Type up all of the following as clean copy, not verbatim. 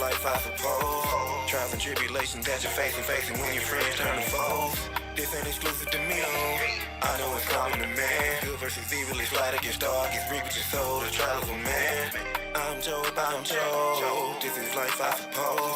life, I suppose. Trials and tribulations that you're facing when your friends turn to foes. This ain't exclusive to me, I know it's common to man. Good versus evil is light against dark. It's reap with your soul, the trial of a man. I'm Joe. This is life, I suppose.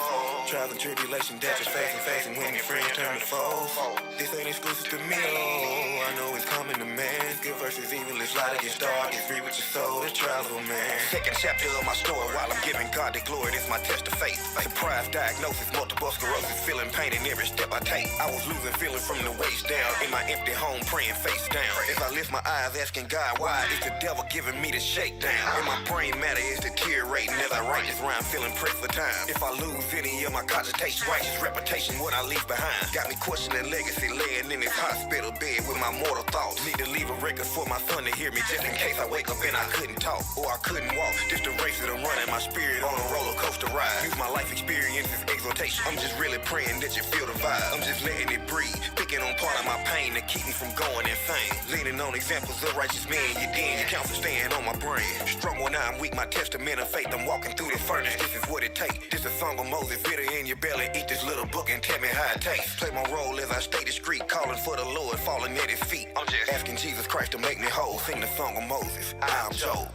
Trials and tribulations that you're facing when your friends turn to foes. This ain't exclusive to me, I know it's common to man. Good versus evil is light against dark. It's reap with your soul, the trial of a man. Second chapter of my story, while I'm giving God the glory, this my test of faith. Surprise diagnosis, multiple sclerosis, feeling pain in every step I take. I was losing feeling from the waist down, in my empty home praying face down. As I lift my eyes asking God why, it's the devil giving me the shakedown. And my brain matter is deteriorating as I write this rhyme, feeling pressed for time. If I lose any of my cogitation, righteous reputation, what I leave behind got me questioning legacy, laying in this hospital bed with my mortal thoughts. Need to leave a record for my son to hear me, just in case I wake up and I couldn't talk or I couldn't walk. Just the race that I'm running, my spirit on a roller coaster ride. Use my life experience as exhortation. I'm just really praying that you feel the vibe. I'm just letting it breathe, picking on part of my pain to keep me from going insane. Leaning on examples of righteous men, you den, your counsel staying on my brain. Strong when I'm weak, my testament of faith. I'm walking through the furnace, this is what it takes. This a song of Moses, bitter in your belly. Eat this little book and tell me how it tastes. Play my role as I stay discreet, calling for the Lord, falling at his feet. I'm just asking Jesus Christ to make me whole. Sing the song of Moses. I'm Job.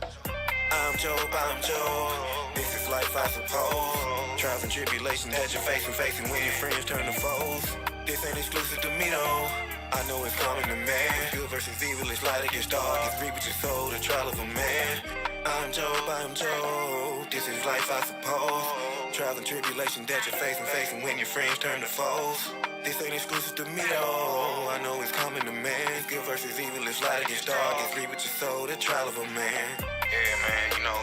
This is life, I suppose. Trials and tribulations that you're facing when your friends turn to foes. This ain't exclusive to me though, I know it's common to man. Good versus evil is light against dark. It's reap with your soul, the trial of a man. I'm Job. This is life, I suppose. Trials and tribulations that you're facing when your friends turn to foes. This ain't exclusive to me though, I know it's common to man. Good versus evil is light against dark. It's reap with your soul, the trial of a man. Yeah, man, you know,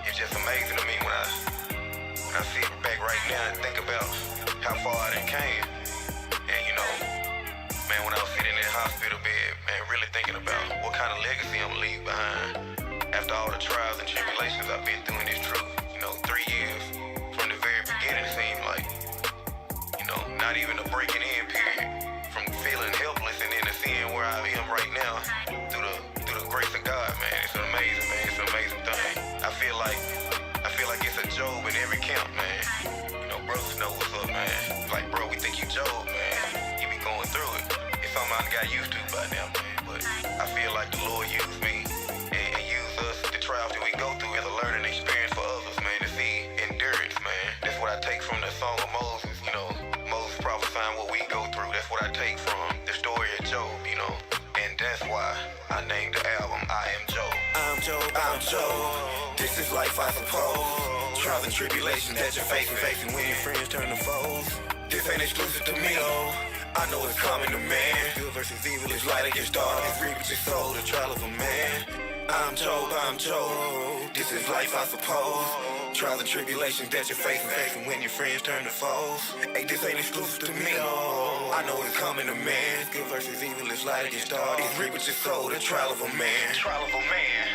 it's just amazing to me when I sit back right now and think about how far I done came. And you know, man, when I was sitting in the hospital bed, man, really thinking about what kind of legacy I'm gonna leave behind. After all the trials and tribulations I've been through in this truth, you know, 3 years from the very beginning seemed like, you know, not even a breaking in period. From feeling helpless and then to seeing where I am right now through the grace of God, man. It's amazing, man. It's an amazing thing. I feel like it's a Job in every camp, man. You know, brothers know what's up, man. Like, bro, we think you Job, man. You be going through it. It's something I got used to by now, man. But I feel like the Lord used me and used us, the trials that we go through, as a learning experience for others, man, to see endurance, man. That's what I take from the song of Moses, you know. Moses prophesying what we go through. That's what I take from the story of Job, you know. And that's why I named the album I Am Job. I'm Job. This is life, I suppose. Trials and tribulations that you're facing when your friends turn to foes. This ain't exclusive to me though, I know it's common to man. Good versus evil is light against dark. It's reap with your soul, the trial of a man. I'm Job. This is life, I suppose. Trials and tribulations that you're facing when your friends turn to foes. Hey, this ain't exclusive to me, oh, I know it's common to man. Good versus evil is light against dark. It's reap with your soul, the trial of a man. Trial of a man.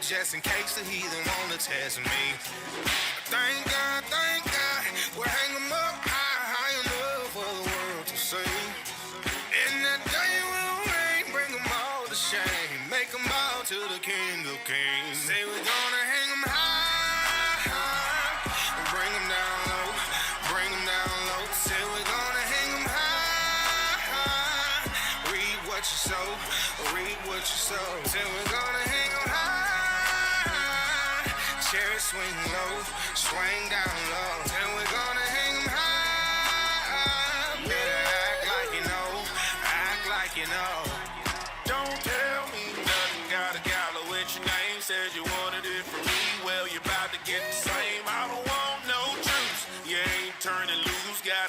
Just in case the heathen wanna test me. Thank God, we'll hang them up high enough for the world to see. In that day we'll reign, bring them all to shame, make them bow to the King of Kings. Say we're gonna hang them high, bring them down low, bring them down low. Say we're gonna hang them high, read what you sow, read what you sow. Say we're gonna hang them high. Cherry swing low, swing down low. And we're gonna hang 'em high. Better act like you know,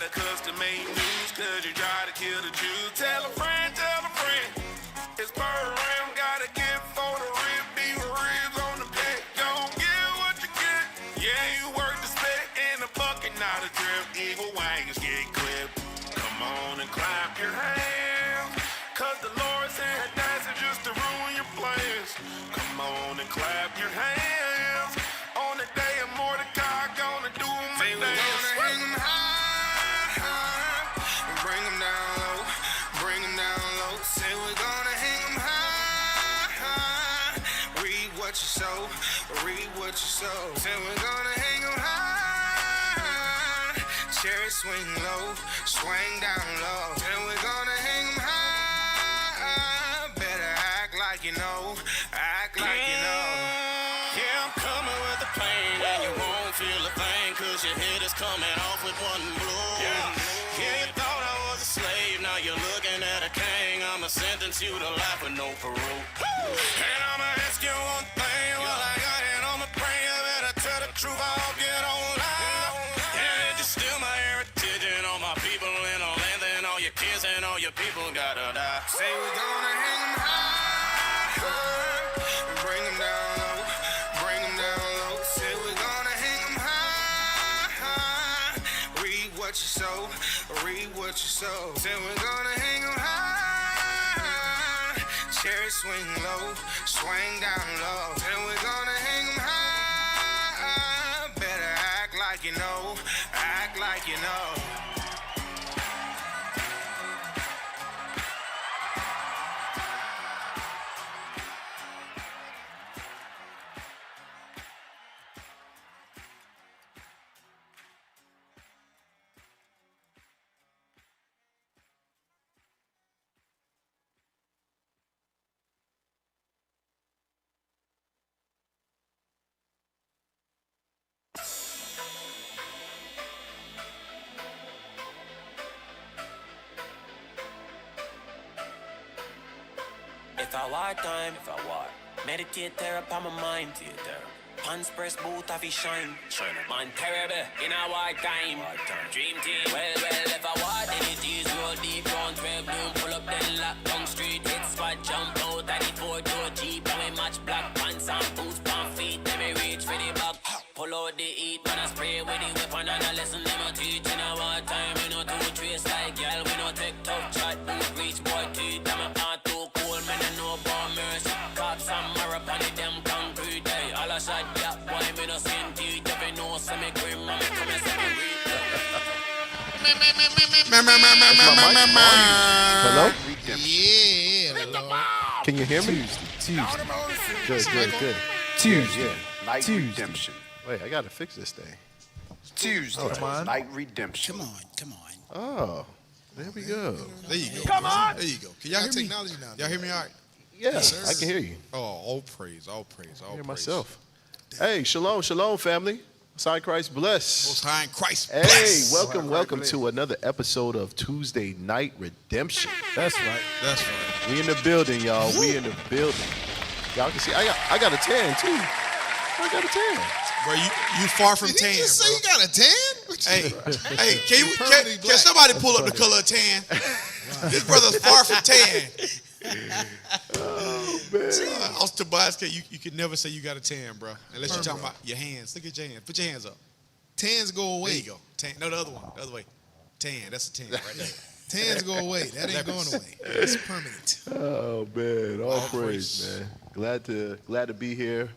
a custom-made news, cause you try to kill the Jews. Tell a friend. It's bird ram, got a gift for the rib, beef ribs on the back. Don't get what you get. Yeah, you work the spec in a bucket, not a drip. Evil wagons get clipped. Come on and clap your hands, cause the Lord said dancing just to ruin your plans. Come on and clap your hands. On the day of Mordecai, gonna do my dance. We're gonna hang 'em high, and bring 'em down low, bring 'em down low. Say we're gonna hang 'em high, read what you sow, read what you sow. Say we're gonna hang 'em high, cherry swing low, swing down low. Say we're gonna hang 'em high, better act like you know, act like you know. Yeah, I'm coming with a plan, and you won't feel a thing, cause your head is coming off with one blow. Yeah, you thought I was a slave, now you're looking at a king. I'ma sentence you to life with no parole. And I'ma ask you one thing, while I got it on my brain, you better tell the truth, I'll get online. Yeah, it's still my heritage and all my people in the land, and all your kids and all your people gotta die. Say we're gonna hang 'em high, bring 'em down low, bring 'em down low. Say we're gonna hang 'em high, read what you sow, read what you sow. Say we're gonna hang 'em high, cherry swing low, swing down low. Say we're gonna hang 'em high, better act like you know, act like you know. If I war time, meditate there upon my mind. Pants press boot of his shine. Man terrible in a war time. Dream team. Well, if I war, then it is roll deep round 12 noon. Pull up then lock down street. Hit spot, jump out at the 4-door Jeep. And we match black pants and boots, pan feet. Then we reach for the back. Pull out the heat. When I spray with the weapon and I listen them a teach. In a war time, we no two trace like y'all. We no take tough chat. Boot reach boy teeth. I'm a heart too cold, man. I know about mercy. Cops and marap on the damn concrete. Hey, all I shot that boy, me no skin teeth. If you know some me grim, man, me come and say me read. Hello? Yeah. Hello. Can you hear me? Tuesday. Good. Tuesday. Light redemption. Wait, I gotta fix this thing. Tuesday. Come on. Light redemption. Come on. Oh, there we go. There you go. Come on. There you go. Can y'all hear me? Technology now. Y'all hear me all right? Yeah, Yes, sir. I can hear you. Oh, all praise. I hear myself. Hey, shalom, family. Side Christ bless. Most high in Christ Hey, bless. welcome to another episode of Tuesday Night Redemption. That's right. That's right. We in the building, y'all. We in the building. Y'all can see I got a tan too. I got a tan. Bro, you far from tan, you just bro. say you got a tan? Hey, can somebody pull up the color of tan? This brother's far from tan. Oh, man. Tobias, you can never say you got a tan, bro. Unless you're talking about your hands. Look at your hands. Put your hands up. Tans go away. There you go. Tan. No, the other one. The other way. Tan. That's a tan right there. Tans go away. That ain't going away. It's permanent. Oh man, all praise, praise. man. Glad to be here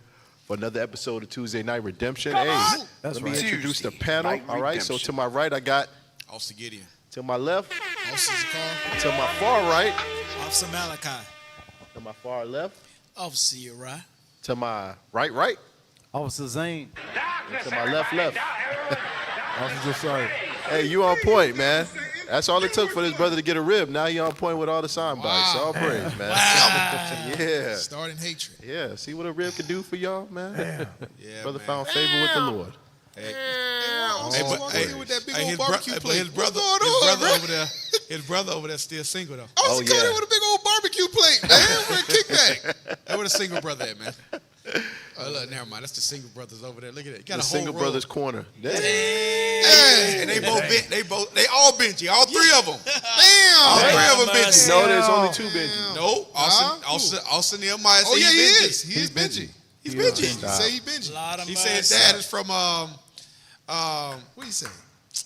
for another episode of Tuesday Night Redemption. That's let me right. introduce the Tuesday panel. Night All right, so Redemption. to my right I got, Officer Gideon. to my left, Officer Zakar. to my far right, Officer Malachi. to my far left, Officer Uriah. to my right, Officer Zane. and to my left. Officer Sorry. Hey, you on point, man. That's all it took for this brother to get a rib. Now he on point with all the sound bites. All praise, man. Yeah. Starting hatred. Yeah, see what a rib can do for y'all, man? Yeah, Brother man. found favor with the Lord. Hey, With that big old barbecue but plate. his brother, What's going on, bro? his brother over there still single though. I was Oh, coming yeah. in with a big old barbecue plate, man. With a kickback. That was a single brother at, man. Oh, look, never mind. That's the single brothers over there. Look at that. Got The a single whole row. brothers corner. Hey, and they all Benji. All three of them. Damn. All three of them Benji. No, there's only 2 Benjis. No, Austin Nehemiah Oh said yeah, he Benji. is. He is Benji. He's Benji. He say he Benji. He said dad is from What you say?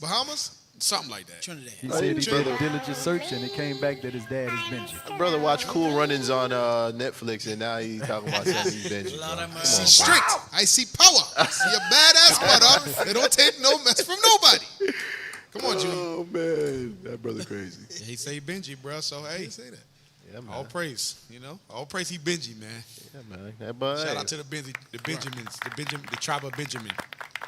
Bahamas? something like that. Trinidad. He said he did a diligent search and it came back that his dad is Benji. Brother watch Cool Runnings on Netflix, and now he's talking about something he's Benji. Lord have I mercy. see strict. I see power. I see a badass brother. They don't take no mess from nobody. Come on, Junior. Oh man, that brother crazy. Yeah, he say Benji, bro. So hey, Say that. Yeah, man. all praise, all praise. He Benji, man. Yeah, man. That boy, Shout hey, out to the Benjamins, the tribe of Benjamin,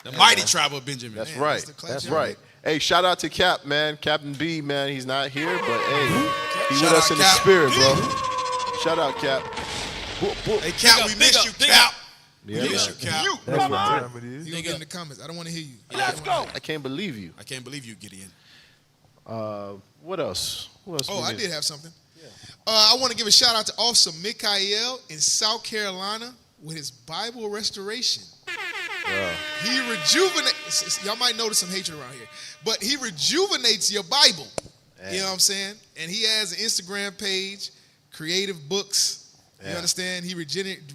the mighty tribe of Benjamin. That's Man, right. that's the class That's you're right. Hey, shout out to Cap, man. Captain B, man. He's not here, but hey, he's with Shout us out, in the Cap. spirit, bro. Shout out, Cap. Hey, Cap, we miss you, Cap. Yeah, We miss man. you, Cap. That's what time it is. You gonna get in the comments. I don't want to hear you. I can't believe you. I can't believe you, Gideon. What else? Who else? Oh, we I get? did have something. I want to give a shout out to Officer Mikael in South Carolina with his Bible restoration. He rejuvenates. Y'all might notice some hatred around here, but he rejuvenates your Bible. You know what I'm saying? And he has an Instagram page, Creative Books. You understand? He regenerates.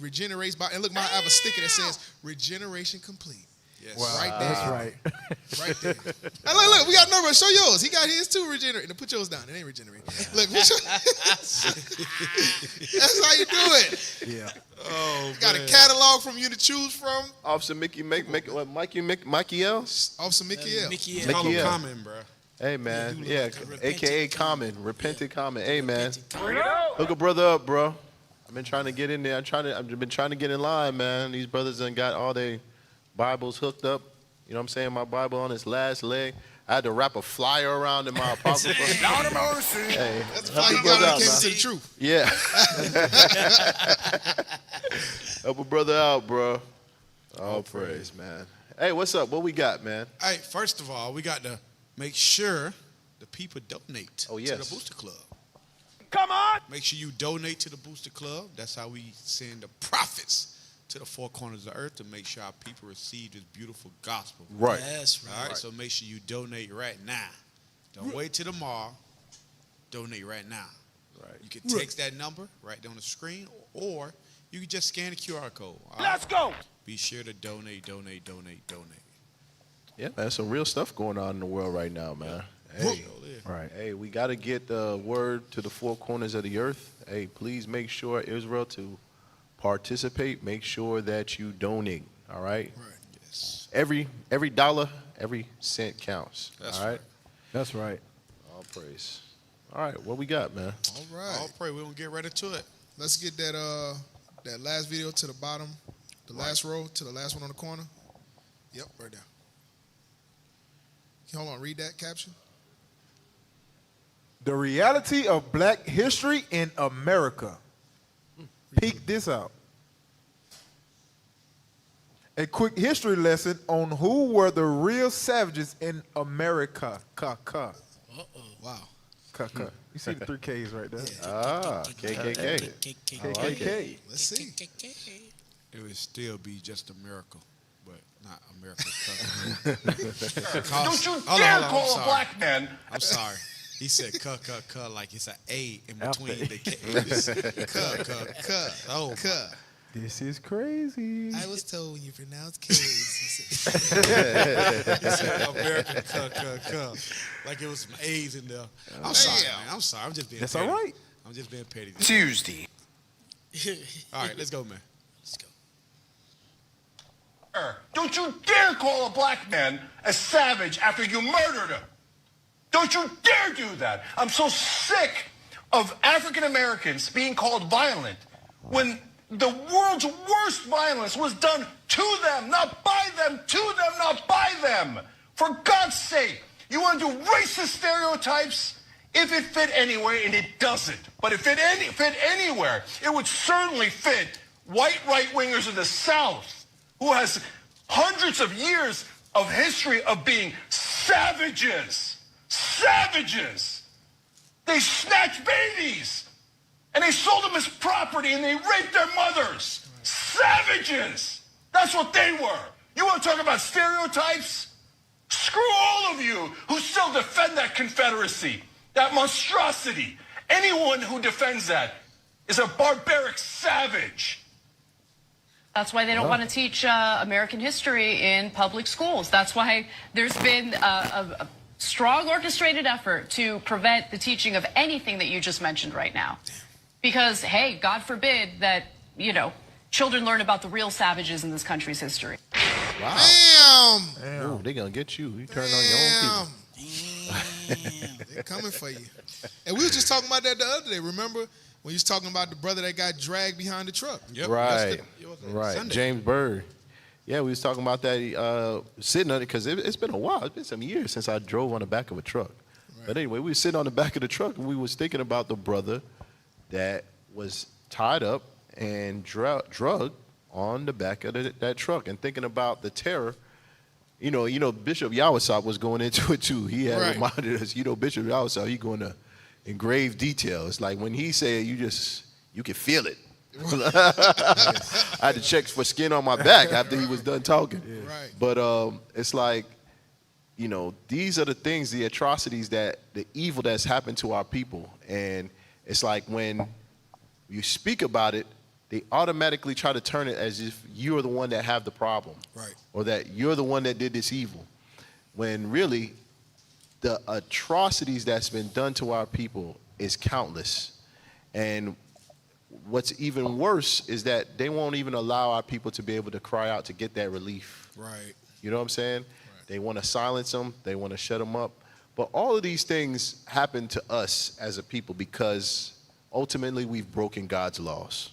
And look, I have a sticker that says "Regeneration Complete." Yes. Wow. Right there. That's right. Right there. And look, we got numbers. Show yours. He got his too. Regenerate. Now put yours down. It ain't regenerate. Look, that's how you do it. Yeah. Oh, Got a catalog from you to choose from. Officer Michael? Officer Mikael. Mickey Mickey Call him L. Common, bro. Hey, man. look Yeah, like a repentant a.k.a. Common. Repentant Common. Hey, man. Bring it Hook a brother up, bro. I've been trying to get in there. I've been trying to get in line, man. These brothers done got all their Bibles hooked up. You know what I'm saying? My Bible on its last leg. I had to wrap a flyer around in my apocrypha. Hey, That's help how a you brother got out, came man. to the truth. Yeah. Help a brother out, bro. All praise, man. Hey, what's up? What we got, man? Hey, first of all, we got to make sure the people donate to the yes. Booster Club. Come on! Make sure you donate to the Booster Club. That's how we send the profits to the four corners of the earth to make sure our people receive this beautiful gospel. Right. That's right. All right, so make sure you donate right now. Don't wait till tomorrow. Donate right now. Right. You can text that number right there on the screen, or you can just scan the QR code. All right? Let's go. Be sure to donate. Yeah, man. Some real stuff going on in the world right now, man. Hey, Right. hey, we got to get the word to the four corners of the earth. Hey, please make sure, Israel, to participate. Make sure that you donate, all right? Yes. Every dollar, every cent counts, That's all right? That's right. All praise. All right, what we got, man? All right. I'll pray we're going to get right into it. Let's get that last video to the bottom, the last row to the last one on the corner. Yep, right there. Hold on, read that caption. The reality of black history in America. Peek this out. A quick history lesson on who were the real savages in America. Wow. You see the 3 Ks right there? Ah, KKK. KKK. Let's see. It would still be just a miracle, but not America. Don't you dare call a black man. I'm sorry. He said like it's an A in between the K's. Oh, This is crazy. I was told when you pronounce K's. he said American like it was some A's in there. I'm sorry, man. I'm sorry. I'm just being That's petty. all right. I'm just being petty. Tuesday. All right, let's go, man. Let's go. Don't you dare call a black man a savage after you murdered him. Don't you dare do that. I'm so sick of African Americans being called violent when the world's worst violence was done to them, not by them, to them, not by them. For God's sake, you want to do racist stereotypes? If it fit anywhere, and it doesn't, but if it fit anywhere, it would certainly fit white right-wingers in the South who has hundreds of years of history of being savages. Savages. They snatched babies and they sold them as property and they raped their mothers. Savages. That's what they were. You want to talk about stereotypes? Screw all of you who still defend that Confederacy, that monstrosity. Anyone who defends that is a barbaric savage. That's why they don't want to teach American history in public schools. That's why there's been a strong orchestrated effort to prevent the teaching of anything that you just mentioned right now. Because, hey, God forbid that, children learn about the real savages in this country's history. Wow. Damn. Ooh, they gonna get you. You turn on your own people. They're coming for you. And we was just talking about that the other day. Remember when you was talking about the brother that got dragged behind the truck? Yep. Right. Right. Sunday. James Byrd. Yeah, we was talking about that sitting on it because it's been a while. It's been some years since I drove on the back of a truck. Right. But anyway, we was sitting on the back of the truck and we was thinking about the brother that was tied up and drugged on the back of that truck and thinking about the terror. Bishop Yawasop was going into it too. He had reminded us, Bishop Yawasop, he going to in grave detail. It's like when he said you can feel it. I had to check for skin on my back after he was done talking. Yeah. Right. But it's like, these are the things, the atrocities, the evil that's happened to our people. And it's like when you speak about it, they automatically try to turn it as if you're the one that have the problem. Right. Or that you're the one that did this evil. When really, the atrocities that's been done to our people is countless. And what's even worse is that they won't even allow our people to be able to cry out to get that relief. Right. You know what I'm saying? Right. They want to silence them. They want to shut them up. But all of these things happen to us as a people because ultimately we've broken God's laws.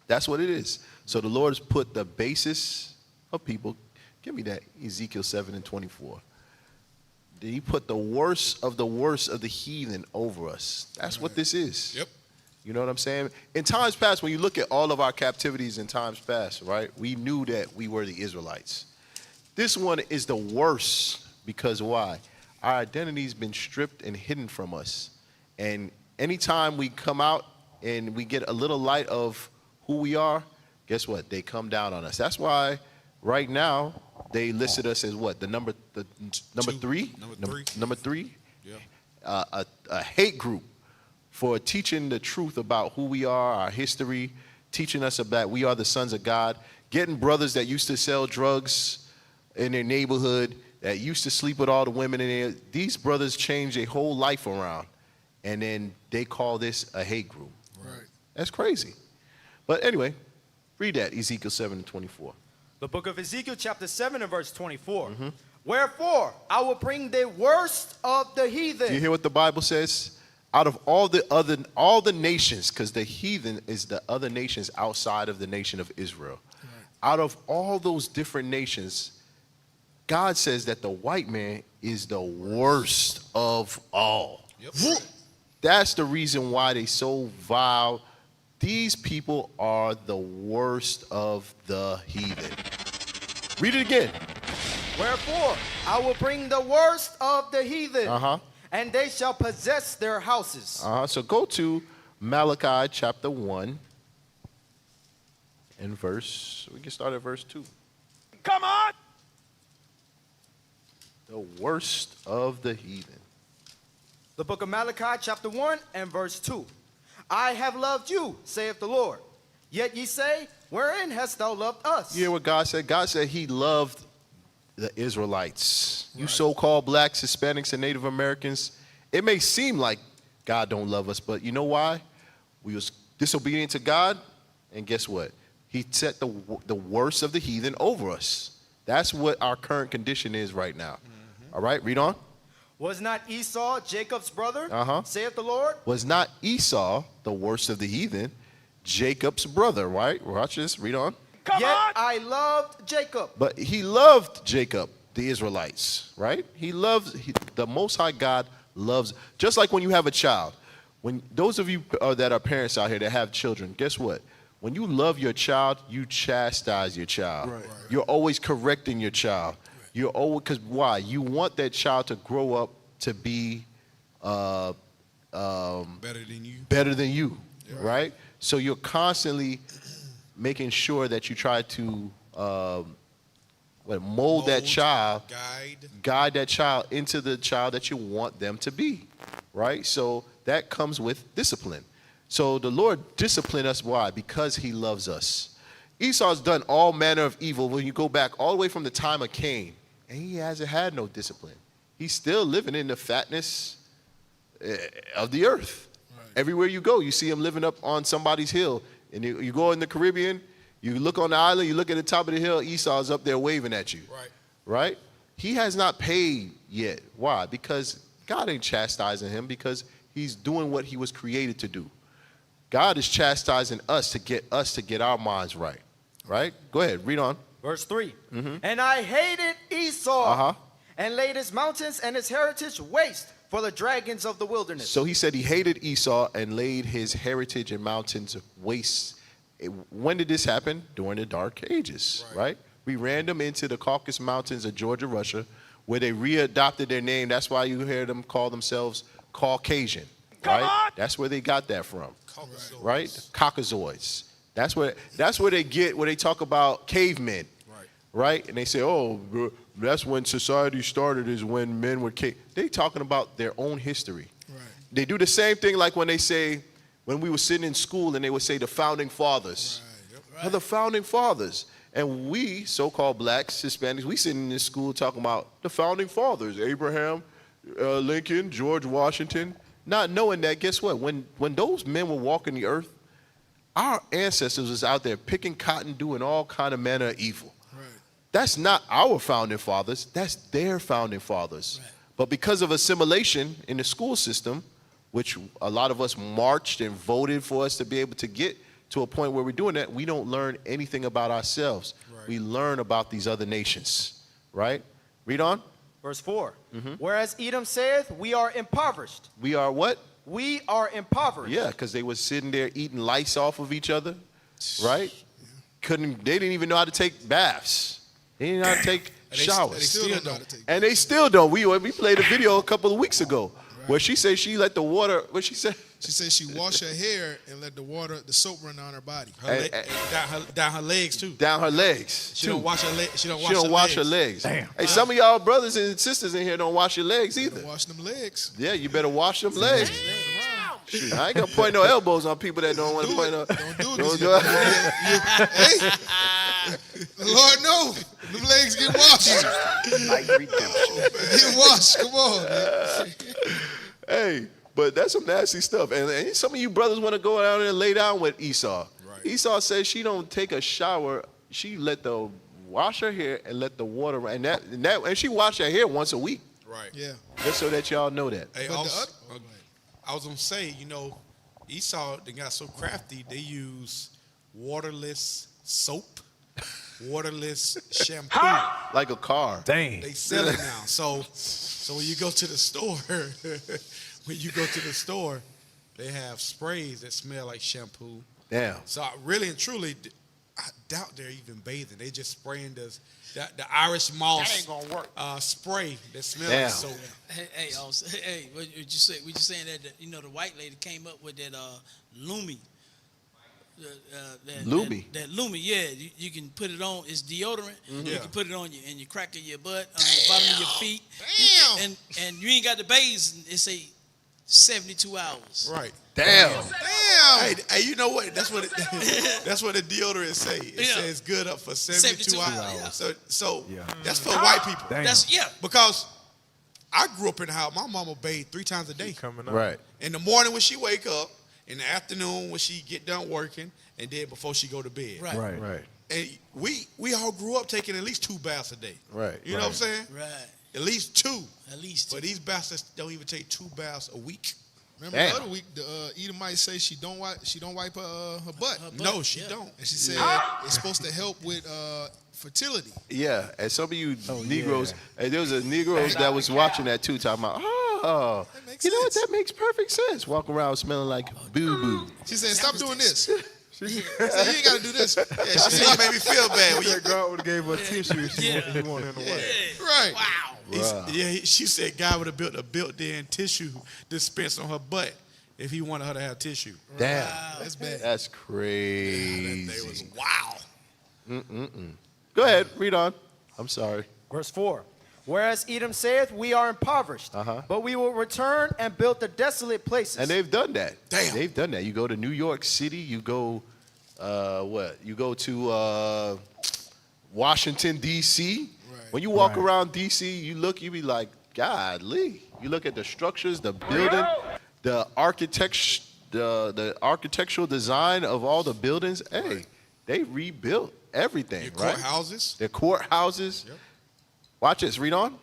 That's what it is. So the Lord has put the basis of people. Give me that, Ezekiel 7:24. He put the worst of the heathen over us. That's what this is. Yep. You know what I'm saying? In times past, when you look at all of our captivities in times past, right, we knew that we were the Israelites. This one is the worst because why? Our identity's been stripped and hidden from us. And anytime we come out and we get a little light of who we are, guess what? They come down on us. That's why right now they listed us as what? Number three? Number three? Yeah. A hate group for teaching the truth about who we are, our history, teaching us about we are the sons of God, getting brothers that used to sell drugs in their neighborhood, that used to sleep with all the women in there. These brothers changed their whole life around, and then they call this a hate group. Right. That's crazy. But anyway, read that, Ezekiel 7:24. The book of Ezekiel chapter 7 and verse 24. Wherefore, I will bring the worst of the heathen. Do you hear what the Bible says? Out of all the nations, because the heathen is the other nations outside of the nation of Israel. Right. Out of all those different nations, God says that the white man is the worst of all. Yep. That's the reason why they so vile. These people are the worst of the heathen. Read it again. Wherefore, I will bring the worst of the heathen, and they shall possess their houses. So go to Malachi chapter 1 and we can start at verse 2. Come on! The worst of the heathen. The book of Malachi chapter 1 and verse 2. I have loved you, saith the Lord. Yet ye say, wherein hast thou loved us? You hear what God said? God said he loved the Israelites. Right. You so-called blacks, Hispanics, and Native Americans, it may seem like God don't love us, but you know why? We was disobedient to God, and guess what? He set the worst of the heathen over us. That's what our current condition is right now. All right, read on. Was not Esau Jacob's brother, saith the Lord? Was not Esau the worst of the heathen, Jacob's brother, right? Watch this, read on. Yet I loved Jacob. But he loved Jacob, the Israelites, right? The Most High God loves, just like when you have a child. When those of you that are parents out here that have children, guess what? When you love your child, you chastise your child. Right. You're always correcting your child. You're always, because why? You want that child to grow up to be better than you. Better than you, right? So you're constantly making sure that you try to mold that child, guide that child into the child that you want them to be, right? So that comes with discipline. So the Lord disciplined us. Why? Because he loves us. Esau's done all manner of evil when you go back all the way from the time of Cain, and he hasn't had no discipline. He's still living in the fatness of the earth. Right. Everywhere you go, you see him living up on somebody's hill. And you go in the Caribbean, you look on the island, you look at the top of the hill, Esau's up there waving at you. Right. Right? He has not paid yet. Why? Because God ain't chastising him, because he's doing what he was created to do. God is chastising us to get our minds right. Right? Go ahead, read on. Verse 3. And I hated Esau, Uh-huh. and laid his mountains and his heritage waste for the dragons of the wilderness. So he said he hated Esau and laid his heritage and mountains waste. When did this happen? During the Dark Ages, right? We ran them into the Caucasus Mountains of Georgia, Russia, where they readopted their name. That's why you hear them call themselves Caucasian, right? That's where they got that from, right? Caucasoids. That's where they get, where they talk about cavemen, right? And they say, oh, that's when society started, is when men were cave. They talking about their own history. Right. They do the same thing like when they say, when we were sitting in school and they would say the founding fathers. Right. The founding fathers. And we, so-called blacks, Hispanics, we sitting in this school talking about the founding fathers, Abraham, Lincoln, George Washington, not knowing that, guess what? When those men were walking the earth, our ancestors was out there picking cotton, doing all kind of manner of evil. Right. That's not our founding fathers. That's their founding fathers. Right. But because of assimilation in the school system, which a lot of us marched and voted for us to be able to get to a point where we're doing that, we don't learn anything about ourselves. Right. We learn about these other nations, right? Read on. Verse 4. Whereas Edom saith, we are impoverished. We are what? We are impoverished. Yeah, because they was sitting there eating lice off of each other, right? They didn't even know how to take baths. They didn't know how to take showers. They still don't know how to take and they still don't. We played a video a couple of weeks ago where she said she let the water, what she said? She said she washed her hair and let the soap run down her body. Down her legs too. Down her legs. She don't wash her legs. She don't wash her legs. Damn. Hey, some of y'all brothers and sisters in here don't wash your legs either. Wash them legs. Yeah, you better wash them legs. Shoot, I ain't gonna point no elbows on people that don't want to point no. Don't do it. Hey, Lord, no. Them legs get washed. Like redemption. Get washed. Come on, man. Hey, but that's some nasty stuff. And some of you brothers want to go out there and lay down with Esau. Right. Esau says she don't take a shower. She wash her hair and let the water run. And she wash her hair once a week. Right. Yeah. Just so that y'all know that. Hey, I was gonna say, Esau, they got so crafty. They use waterless soap, waterless shampoo, like a car. Dang. They sell it now. So when you go to the store, they have sprays that smell like shampoo. Damn. So really and truly, I doubt they're even bathing. They just spraying the Irish moss. That ain't gonna work. Spray that smells Damn. like soap. Hey, what you say? We just saying that the white lady came up with that Lumi. Lumi. That Lumi, yeah. You can put it on. It's deodorant. Mm-hmm. You can put it on you in your crack of your butt, on the bottom of your feet. Damn. And you ain't got the bathe. It say 72 hours. Right. Damn. Damn. Hey, you know what? That's what the deodorant say. It says good up for 72 hours. Yeah. So that's for white people. Damn. Because I grew up in the house. My mama bathed 3 times a day. Right. In the morning when she wake up, in the afternoon when she get done working, and then before she go to bed. Right. And we all grew up taking at least 2 baths a day. Right. You know what I'm saying? Right. At least 2. At least 2. But these bastards don't even take 2 baths a week. Remember the other week, the Edomite say she don't wipe her butt. No, she don't. And she said it's supposed to help with fertility. Yeah, and some of you Negroes, and there was a Negro that was watching that too, talking about, you know what, that makes perfect sense. Walking around smelling like boo-boo. She said, stop doing this. She said, you ain't got to do this. Yeah, she said, you made me feel bad. That God would have gave her a tissue if he wanted him to wipe. Right. Wow. She said God would have built a built-in tissue dispenser on her butt if he wanted her to have tissue. Damn. That's bad. That's crazy. That was wow. Go ahead, read on. I'm sorry. Verse 4. Whereas Edom saith, we are impoverished, but we will return and build the desolate places. And they've done that. Damn. They've done that. You go to New York City, you go, You go to Washington, D.C. Right. When you walk around D.C., you look, you be like, golly. You look at the structures, the building, the architectural design of all the buildings. Hey, they rebuilt everything, Your right? courthouses. Their courthouses. Yep. Watch this. Read on.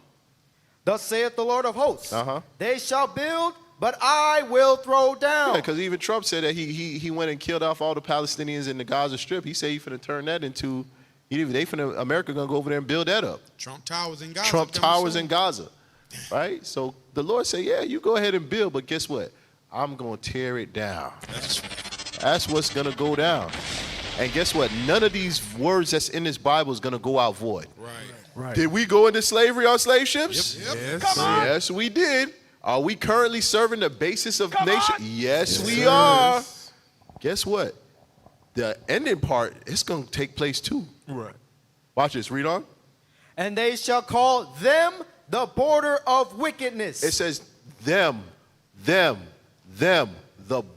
Thus saith the Lord of hosts, they shall build, but I will throw down. Yeah, because even Trump said that he went and killed off all the Palestinians in the Gaza Strip. He said he's finna turn that into, America gonna go over there and build that up. Trump Towers in Gaza. Trump Towers in Gaza, right? So the Lord said, yeah, you go ahead and build, but guess what? I'm gonna tear it down. That's what's gonna go down. And guess what? None of these words that's in this Bible is gonna go out void. Right. Did we go into slavery on slave ships? Yep. Yes. Yes, we did. Are we currently serving the basis of nation? Yes, we are. Guess what? The ending part, it's going to take place too. Right. Watch this. Read on. And they shall call them the border of wickedness. It says them, the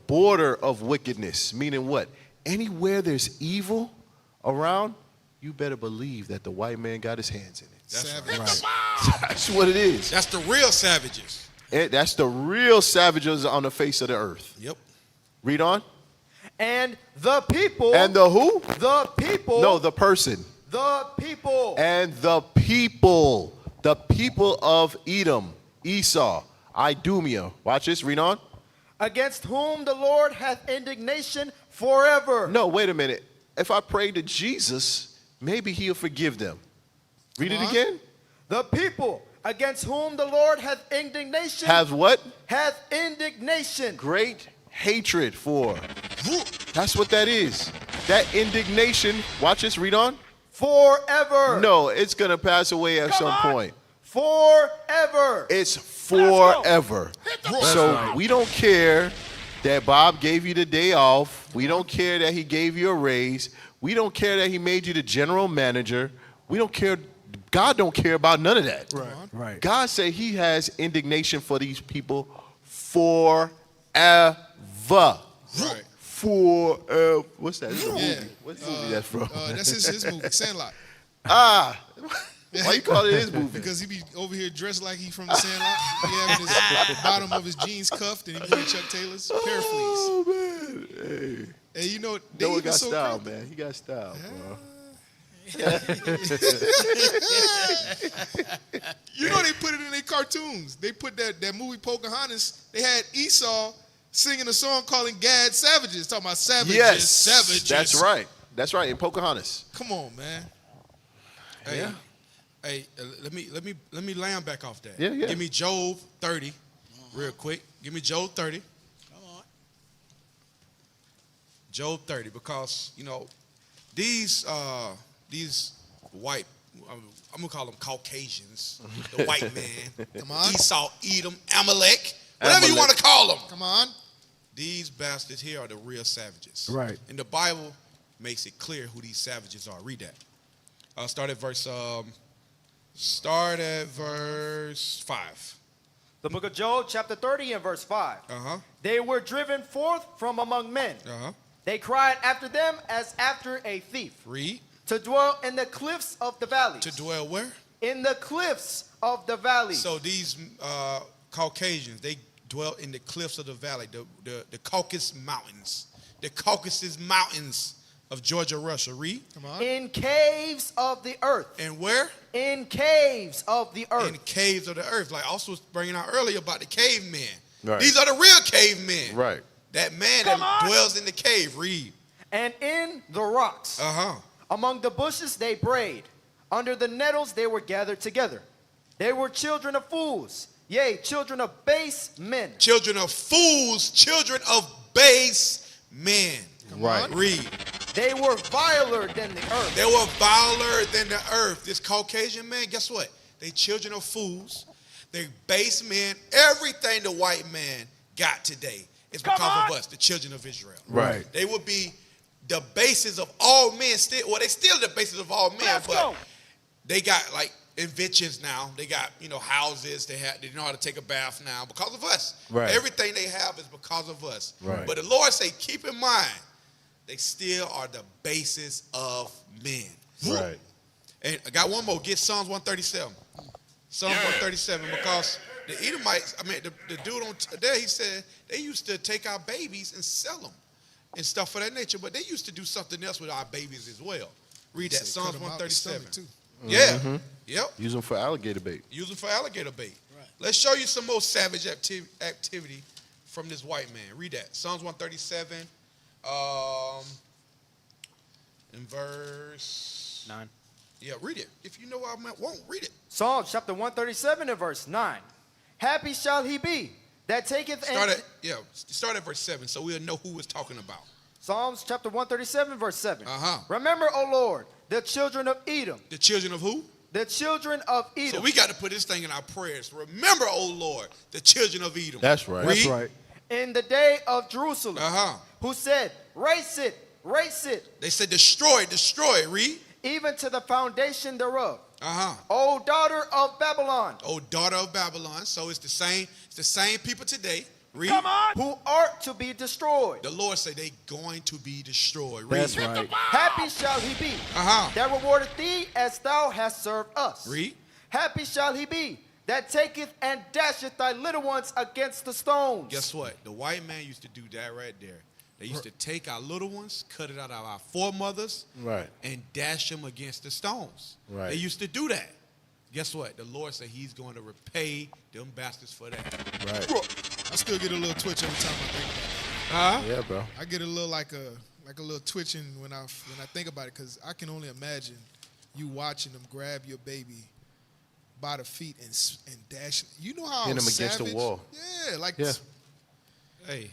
border of wickedness. Meaning what? Anywhere there's evil around, you better believe that the white man got his hands in it. That's That's what it is. That's the real savages. That's the real savages on the face of the earth. Yep. Read on. And the people. And the who? The people. No, the person. The people. And the people of Edom, Esau, Idumea. Watch this, read on. Against whom the Lord hath indignation forever. No, wait a minute. If I pray to Jesus, maybe he'll forgive them. Read it again. The people against whom the Lord hath indignation. Have what? Hath indignation. Great hatred for. That's what that is. That indignation, watch this, read on. Forever. No, it's going to pass away at some point. Forever. It's forever. So we don't care that Bob gave you the day off. We don't care that he gave you a raise. We don't care that he made you the general manager. We don't care. God don't care about none of that. Right. God said he has indignation for these people forever. Right. Forever. What's that? It's a movie. Yeah. What's the movie that's from? That's his movie, Sandlot. Why you call it his movie? Because he be over here dressed like he from the Sandlot. He having his bottom of his jeans cuffed and he wearing Chuck Taylor's pair of fleas. Oh, man. Hey. And you know, Noah got so style, crazy. man. He got style, bro. You know they put it in their cartoons. They put that movie Pocahontas. They had Esau singing a song calling Gad savages, talking about savages, Yes, savages. that's right. That's right. In Pocahontas. Come on, man. Hey, hey, let me land back off that. Yeah. Give me Job 30, real quick. Give me Job 30. Come on. Job 30, because these white, I'm gonna call them Caucasians, the white man, Come on. Esau, Edom, Amalek, whatever you want to call them. Come on. These bastards here are the real savages. Right. And the Bible makes it clear who these savages are. Read that. Start at verse 5. The book of Job, chapter 30 and verse 5. They were driven forth from among men. They cried after them as after a thief. Read. To dwell in the cliffs of the valleys. To dwell where? In the cliffs of the valleys. So these Caucasians, they dwell in the cliffs of the valley, the Caucasus Mountains. The Caucasus Mountains of Georgia, Russia. Read. Come on. In caves of the earth. And where? In caves of the earth. In caves of the earth. Like also was bringing out earlier about the cavemen. Right. These are the real cavemen. Right. That man that dwells in the cave. Read. And in the rocks. Among the bushes they brayed. Under the nettles they were gathered together. They were children of fools. Yea, children of base men. Children of fools. Children of base men. Right. Read. They were viler than the earth. They were viler than the earth. This Caucasian man, guess what? They children of fools. They base men. Everything the white man got today is because of us, the children of Israel. Right. They would be the basis of all men still, well, they still the basis of all men, but they got like inventions now. They got, houses. They know how to take a bath now because of us. Right. Everything they have is because of us. Right. But the Lord say, keep in mind, they still are the basis of men. Right. And I got one more. Get Psalms 137. Psalms 137, because the Edomites, the dude on there, he said they used to take our babies and sell them and stuff of that nature, but they used to do something else with our babies as well. Read that, Psalms 137. Yeah. Mm-hmm. Yep. Use them for alligator bait. Use them for alligator bait. Right. Let's show you some more savage activity from this white man. Read that. Psalms 137, in verse 9. Yeah, read it. If you know what I won't, read it. Psalms chapter 137 and verse 9. Happy shall he be that taketh... Start at verse 7 so we'll know who we're talking about. Psalms chapter 137 verse 7. Uh-huh. Remember, O Lord, the children of Edom. The children of who? The children of Edom. So we got to put this thing in our prayers. Remember, O Lord, the children of Edom. That's right. Read. That's right. In the day of Jerusalem. Uh-huh. Who said, race it, race it. They said, destroy, destroy. Read. Even to the foundation thereof. Uh-huh. O daughter of Babylon. O daughter of Babylon. So it's the same people today. Read. Come on. Who art to be destroyed. The Lord say they going to be destroyed. Read. That's right. Happy shall he be. Uh-huh. That rewardeth thee as thou hast served us. Read. Happy shall he be that taketh and dasheth thy little ones against the stones. Guess what? The white man used to do that right there. They used to take our little ones, cut it out of our foremothers, right, and dash them against the stones. Right. They used to do that. Guess what? The Lord said he's going to repay them bastards for that. Right. I still get a little twitch every time I think about it. Yeah, bro. I get a little like a little twitching when I think about it, because I can only imagine you watching them grab your baby by the feet and dash. You know how hit him savage, against the wall. Yeah, like. Yeah. Hey,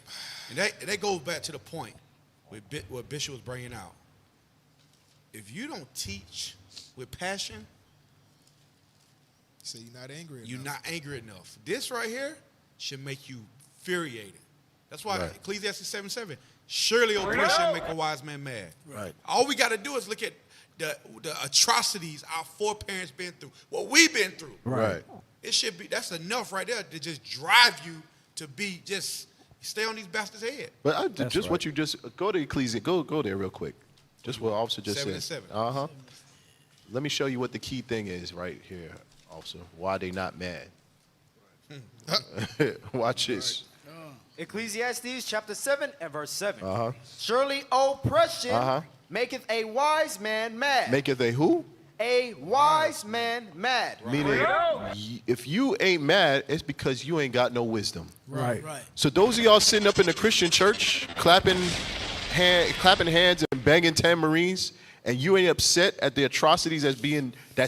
and that goes back to the point what Bishop was bringing out. If you don't teach with passion, so you're not angry enough. You're not angry enough. This right here should make you infuriated. That's why Ecclesiastes 7:7. Surely oppression make a wise man mad. Right. All we got to do is look at the atrocities our foreparents been through, what we've been through. Right. It should be, that's enough right there to just drive you to be just stay on these bastards' head. But what you just go to Ecclesiastes. Go there real quick. Just what Officer just 7 said. and 7. Uh-huh. Let me show you what the key thing is right here, Officer. Why they not mad? Watch this. Ecclesiastes chapter 7 and verse 7. Uh-huh. Surely oppression maketh a wise man mad. Maketh a who? A wise man mad. Meaning, if you ain't mad, it's because you ain't got no wisdom. Right. So those of y'all sitting up in the Christian church, clapping hands and banging tamarines, and you ain't upset at the atrocities that's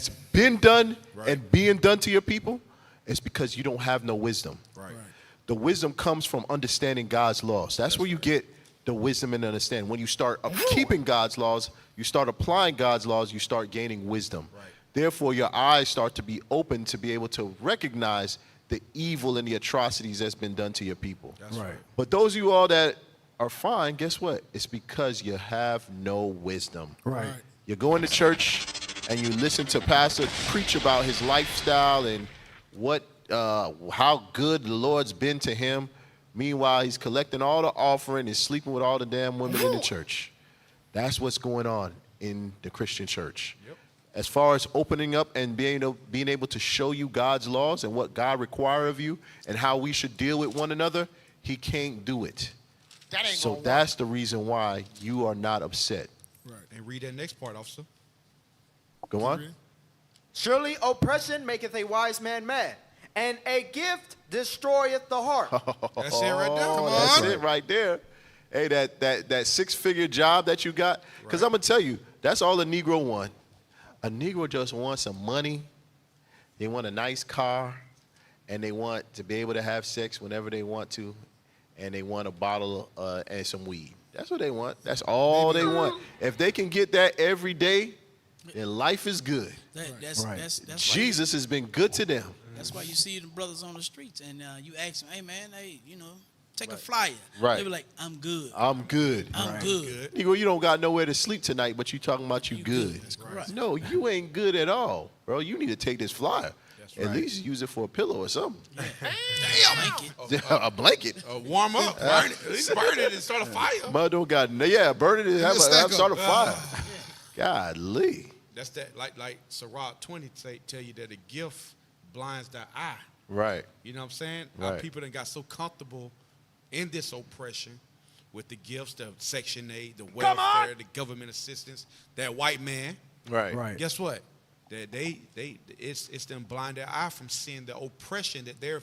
been done and being done to your people, it's because you don't have no wisdom. Right. The wisdom comes from understanding God's laws. That's where you get the wisdom and understanding. When you start keeping God's laws, you start applying God's laws, you start gaining wisdom. Right. Therefore, your eyes start to be open to be able to recognize the evil and the atrocities that's been done to your people. That's right. But those of you all that are fine, guess what? It's because you have no wisdom. Right. You go into church and you listen to pastor preach about his lifestyle and how good the Lord's been to him. Meanwhile, he's collecting all the offering and sleeping with all the damn women in the church. That's what's going on in the Christian church. Yep. As far as opening up and being able to show you God's laws and what God requires of you and how we should deal with one another, he can't do it. So that's the reason why you are not upset. Right. And read that next part, officer. Go on. Surely oppression maketh a wise man mad, and a gift destroyeth the heart. That's it right there. Come on. That's it right there. Hey, that six-figure job that you got, because I'm going to tell you, that's all a Negro want. A Negro just wants some money. They want a nice car, and they want to be able to have sex whenever they want to, and they want a bottle and some weed. That's what they want. That's all they want. If they can get that every day, then life is good. That's Jesus has been good to them. That's why you see the brothers on the streets, and you ask them, hey, man, Take a flyer. Right. They be like, I'm good. I'm good. I'm good. Nigga, you don't got nowhere to sleep tonight, but you talking about you good. That's right. No, you ain't good at all, bro. You need to take this flyer. That's At least use it for a pillow or something. Damn. A blanket. Warm up. Burn it. At least burn it and start a fire. Mother don't got burn it and have start a fire. Godly. That's that. Like Sirach 20 tell you that a gift blinds the eye. Right. You know what I'm saying? Right. Our people done got so comfortable in this oppression with the gifts, the Section 8, the welfare, the government assistance, that white man. Right. Guess what? That it's them blind their eye from seeing the oppression that they're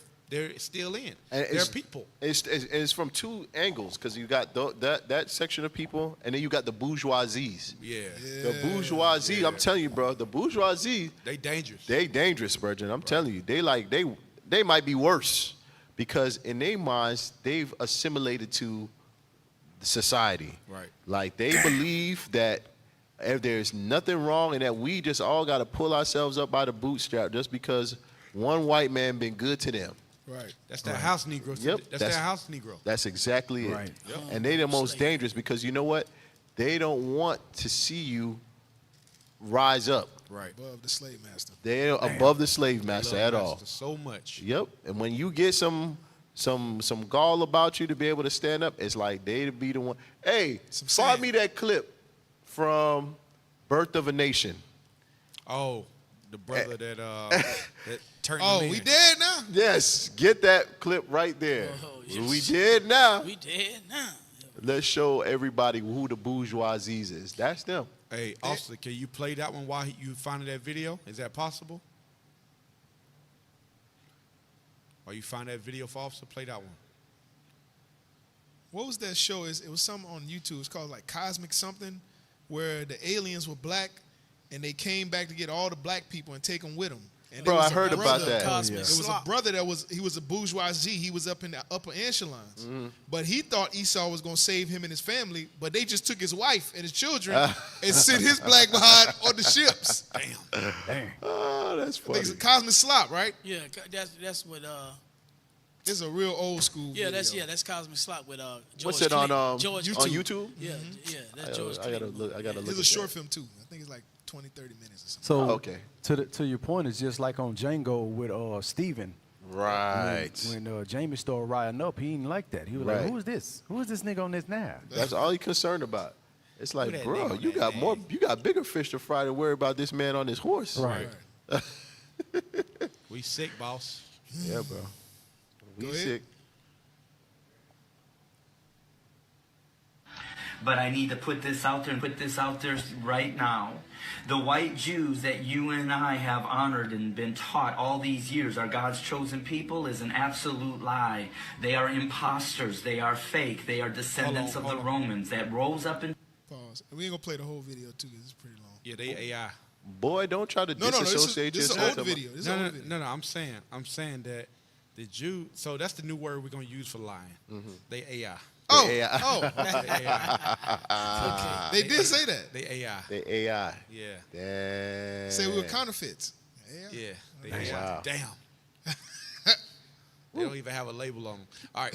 still in. And they're people. It's from two angles because you got that section of people, and then you got the bourgeoisies. Yeah. The bourgeoisie, I'm telling you, bro, the bourgeoisie. They dangerous. They dangerous, Virgin. I'm telling you, they might be worse because in their minds they've assimilated to society. Right. Like they believe that if there's nothing wrong and that we just all got to pull ourselves up by the bootstrap just because one white man been good to them. Right. That's that house Negro. Yep. That's that house Negro. That's exactly it. Right. Yep. And they the most dangerous because you know what? They don't want to see you rise up. Right. Above the slave master. They're above the slave master Love at all. master so much. Yep. And when you get some gall about you to be able to stand up, it's like they to be the one. Hey, find me that clip from Birth of a Nation. Oh, the brother that turned Oh, him in. we dead now? Yes, get that clip right there. Oh, yes. We did now. We dead now. Let's show everybody who the bourgeoisie is. That's them. Hey, Austin, can you play that one while you find that video? Is that possible? While you find that video for Officer, play that one. What was that show? It was something on YouTube. It's called like Cosmic something, where the aliens were black and they came back to get all the black people and take them with them. And Bro, it was I a heard about brother- that. Cosmic It was a slop. brother that was a bourgeoisie. He was up in the upper echelons. But he thought Esau was going to save him and his family, but they just took his wife and his children and sent his black behind on the ships. Damn. Oh, that's I funny. think it's a Cosmic Slop, right? Yeah, that's what It's a real old school video. that's Cosmic Slop with George What's it on Clinton. George YouTube? on Clinton. YouTube? Yeah, that's George I gotta Clinton. look. I gotta look. It's a at short that. film too. I think it's like 20, 30 minutes or something. So Okay. to your point, it's just like on Django with Steven. Right. When Jamie started riding up, he didn't like that. He was Right. like, "Who is this? Who is this nigga on this now?" That's all he concerned about. It's like, that bro, nigga you on got that more. You got bigger fish to fry than worry about this man on this horse. Right. We sick, boss. Yeah, bro. We Go ahead. sick. But I need to put this out there and put this out there right now. The white Jews that you and I have honored and been taught all these years are God's chosen people is an absolute lie. They are imposters. They are fake. They are descendants of the Romans that rose up in... Pause. We ain't going to play the whole video too because it's pretty long. Yeah, they AI. Boy, don't try to No, disassociate this is an yourself. old video. This is an old video. No. I'm saying that the Jew. So that's the new word we're gonna use for lying. They AI. Oh, AI. oh. They AI. They did say that. They AI. The AI. Yeah. Damn. Say we were counterfeits. Yeah. They Wow. AI. Damn. They don't even have a label on them. All right.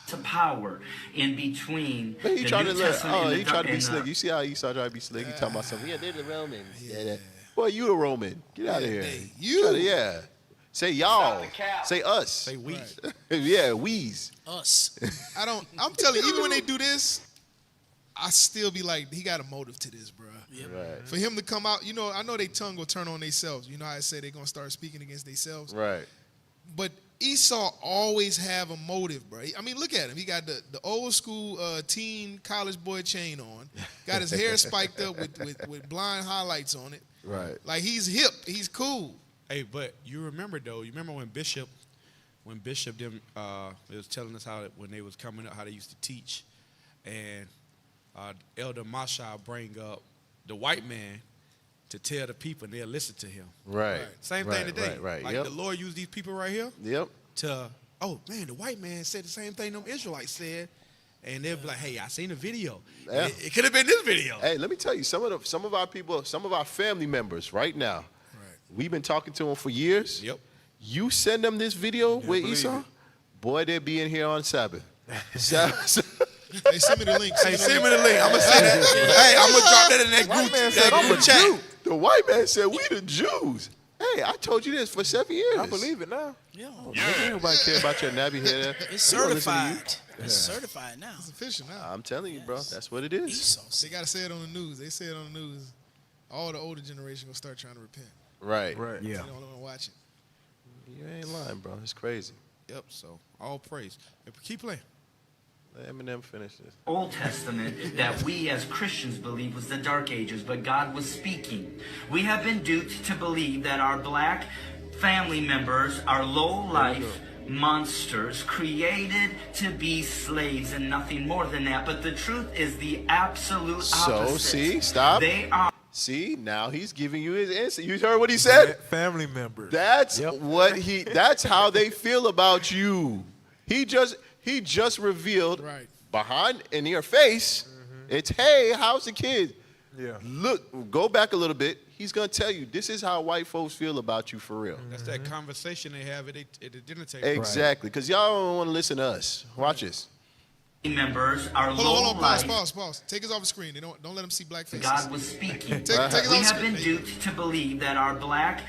to power in between But he the trying New to look. Testament Oh, and he the, trying to be and the- slick. You see how Esau trying to be slick? He talking about something. Yeah, they're the Romans. Yeah. Boy, you the Roman. Get out of here. You. Yeah. Say y'all. Say us. Say we. Yeah, we's. Us. I'm telling you, even when they do this, I still be like, he got a motive to this, bro. Right. For him to come out, I know they tongue will turn on themselves. You know how I say they're going to start speaking against themselves? Right. But Esau always have a motive, bro. I mean, look at him. He got the old school teen college boy chain on. Got his hair spiked up with blind highlights on it. Right. Like, he's hip. He's cool. Hey, but you remember when Bishop them was telling us how when they was coming up, how they used to teach, and Elder Masha bring up the white man to tell the people, and they'll listen to him. Right. Same thing Right, today. right. Like Yep. the Lord used these people right here. Yep. To man, the white man said the same thing them Israelites said, and they'll be like, hey, I seen the video. Yeah. It could have been this video. Hey, let me tell you, some of our people, some of our family members right now, we've been talking to them for years. Yep. You send them this video with believe Esau, it. boy, they'll be in here on Sabbath. Hey, send me the link. Hey, send me the link. I'm gonna say that. Hey, I'm gonna drop that in that group chat. The white man said, we the Jews. Hey, I told you this for 7 years. I believe it now. Yeah. Nobody care about your nappy head. It's certified. It's certified now. It's official now. I'm telling you, bro. That's what it is. They gotta say it on the news. They say it on the news. All the older generation will start trying to repent. Right. Right. They don't want to watch it. You ain't lying, bro. It's crazy. Yep. So all praise. Keep playing. Let Eminem finish this. Old Testament that we as Christians believe was the Dark Ages, but God was speaking. We have been duped to believe that our black family members are low-life monsters created to be slaves and nothing more than that. But the truth is the absolute opposite. So, see, stop. They are. See, now he's giving you his answer. You heard what he said? Family members. That's that's how they feel about you. He just revealed behind in your face, it's, hey, how's the kid? Yeah. Look, go back a little bit. He's going to tell you, this is how white folks feel about you for real. That's that conversation they have at the dinner table. Exactly, because y'all don't want to listen to us. Watch this. Members are Hold on, pause. Take us off the screen. Don't let them see black faces. God was speaking. Take us We off have the been screen. duped to believe that our black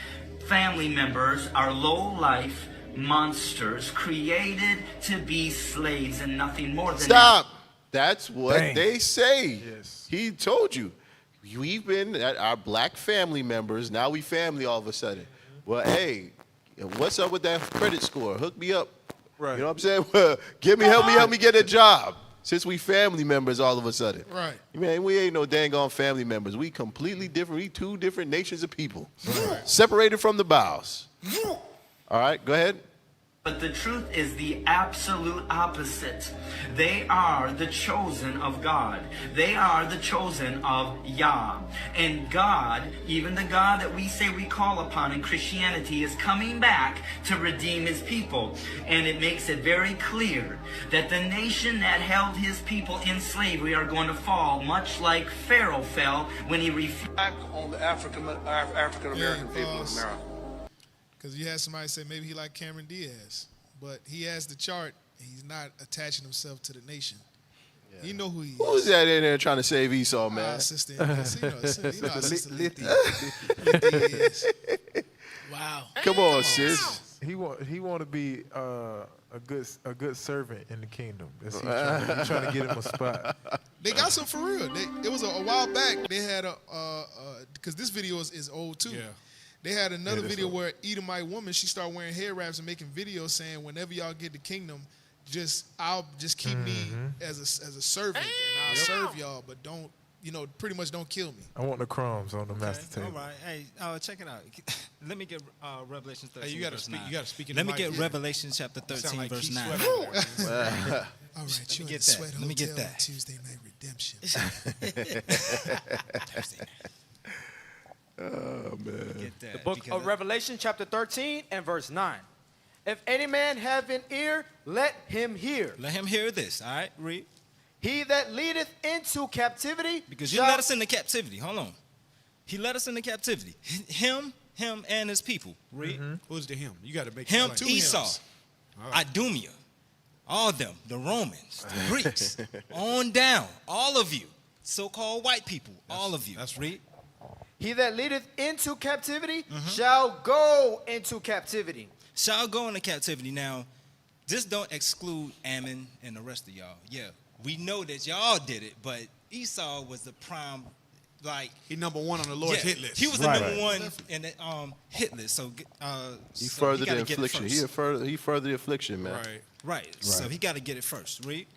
family members are low-life monsters created to be slaves and nothing more than Stop. That's what Dang. they say. Yes. He told you. We've been at our black family members. Now we family all of a sudden. Well, hey, what's up with that credit score? Hook me up. Right. You know what I'm saying? Well, help me get a job. Since we family members all of a sudden. Right. Man, we ain't no dang on family members. We completely different. We two different nations of people. Separated from the bowels. All right, go ahead. But the truth is the absolute opposite. They are the chosen of God. They are the chosen of Yah. And God, even the God that we say we call upon in Christianity, is coming back to redeem his people. And it makes it very clear that the nation that held his people in slavery are going to fall, much like Pharaoh fell when he Back on the African-American people of America. Because you had somebody say maybe he like Cameron Diaz, but he has the chart. He's not attaching himself to the nation. Yeah. You know who he is. Who's that in there trying to save Esau, man? Sister, you know Sister Lithy. Wow. Come on, sis. He want to be a good servant in the kingdom. That's he's trying to get him a spot. They got some for real. It was a while back. They had because this video is old too. Yeah. They had another video where Edomite woman, she started wearing hair wraps and making videos saying, whenever y'all get the kingdom, I'll keep me as a servant and I'll serve y'all, but don't, pretty much don't kill me. I want the crumbs on the master table. All right. Hey, check it out. Let me get Revelation 13. Hey, you gotta verse speak. 9. You gotta speak in Let the me mic. get Revelation chapter 13, like verse Keith 9. All right, you in the Sweat Let me get Hotel that. Tuesday Night Redemption. Oh, man. Get that. The book of Revelation, chapter 13 and verse 9. If any man have an ear, let him hear. Let him hear this. All right, read. He that leadeth into captivity. Because you led us into captivity. Hold on. He led us into captivity. Him, and his people. Read. Who's the him? You got to make Him, it Esau, Idumea, all them, the Romans, the Greeks, on down, all of you, so-called white people, all of you. That's read. He that leadeth into captivity shall go into captivity. Shall go into captivity. Now, this don't exclude Ammon and the rest of y'all. Yeah, we know that y'all did it, but Esau was the prime, he number one on the Lord's hit list. He was the number one in the hit list. So he furthered the affliction. He furthered the affliction, man. Right. So he got to get it first. Read.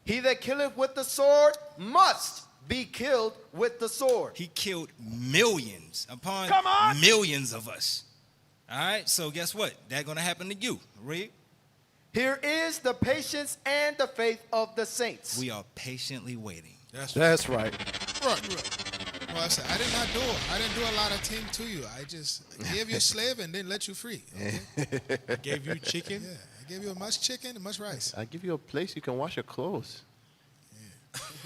He that killeth with the sword must be killed with the sword. He killed millions upon millions of us. All right, so guess what? That's going to happen to you. Read. Here is the patience and the faith of the saints. We are patiently waiting. That's right. Right. Well, I said, I did not do it. I didn't do a lot of things to you. I just gave you a slave and then let you free. Okay? I gave you chicken. Yeah, I gave you much chicken and much rice. I give you a place you can wash your clothes.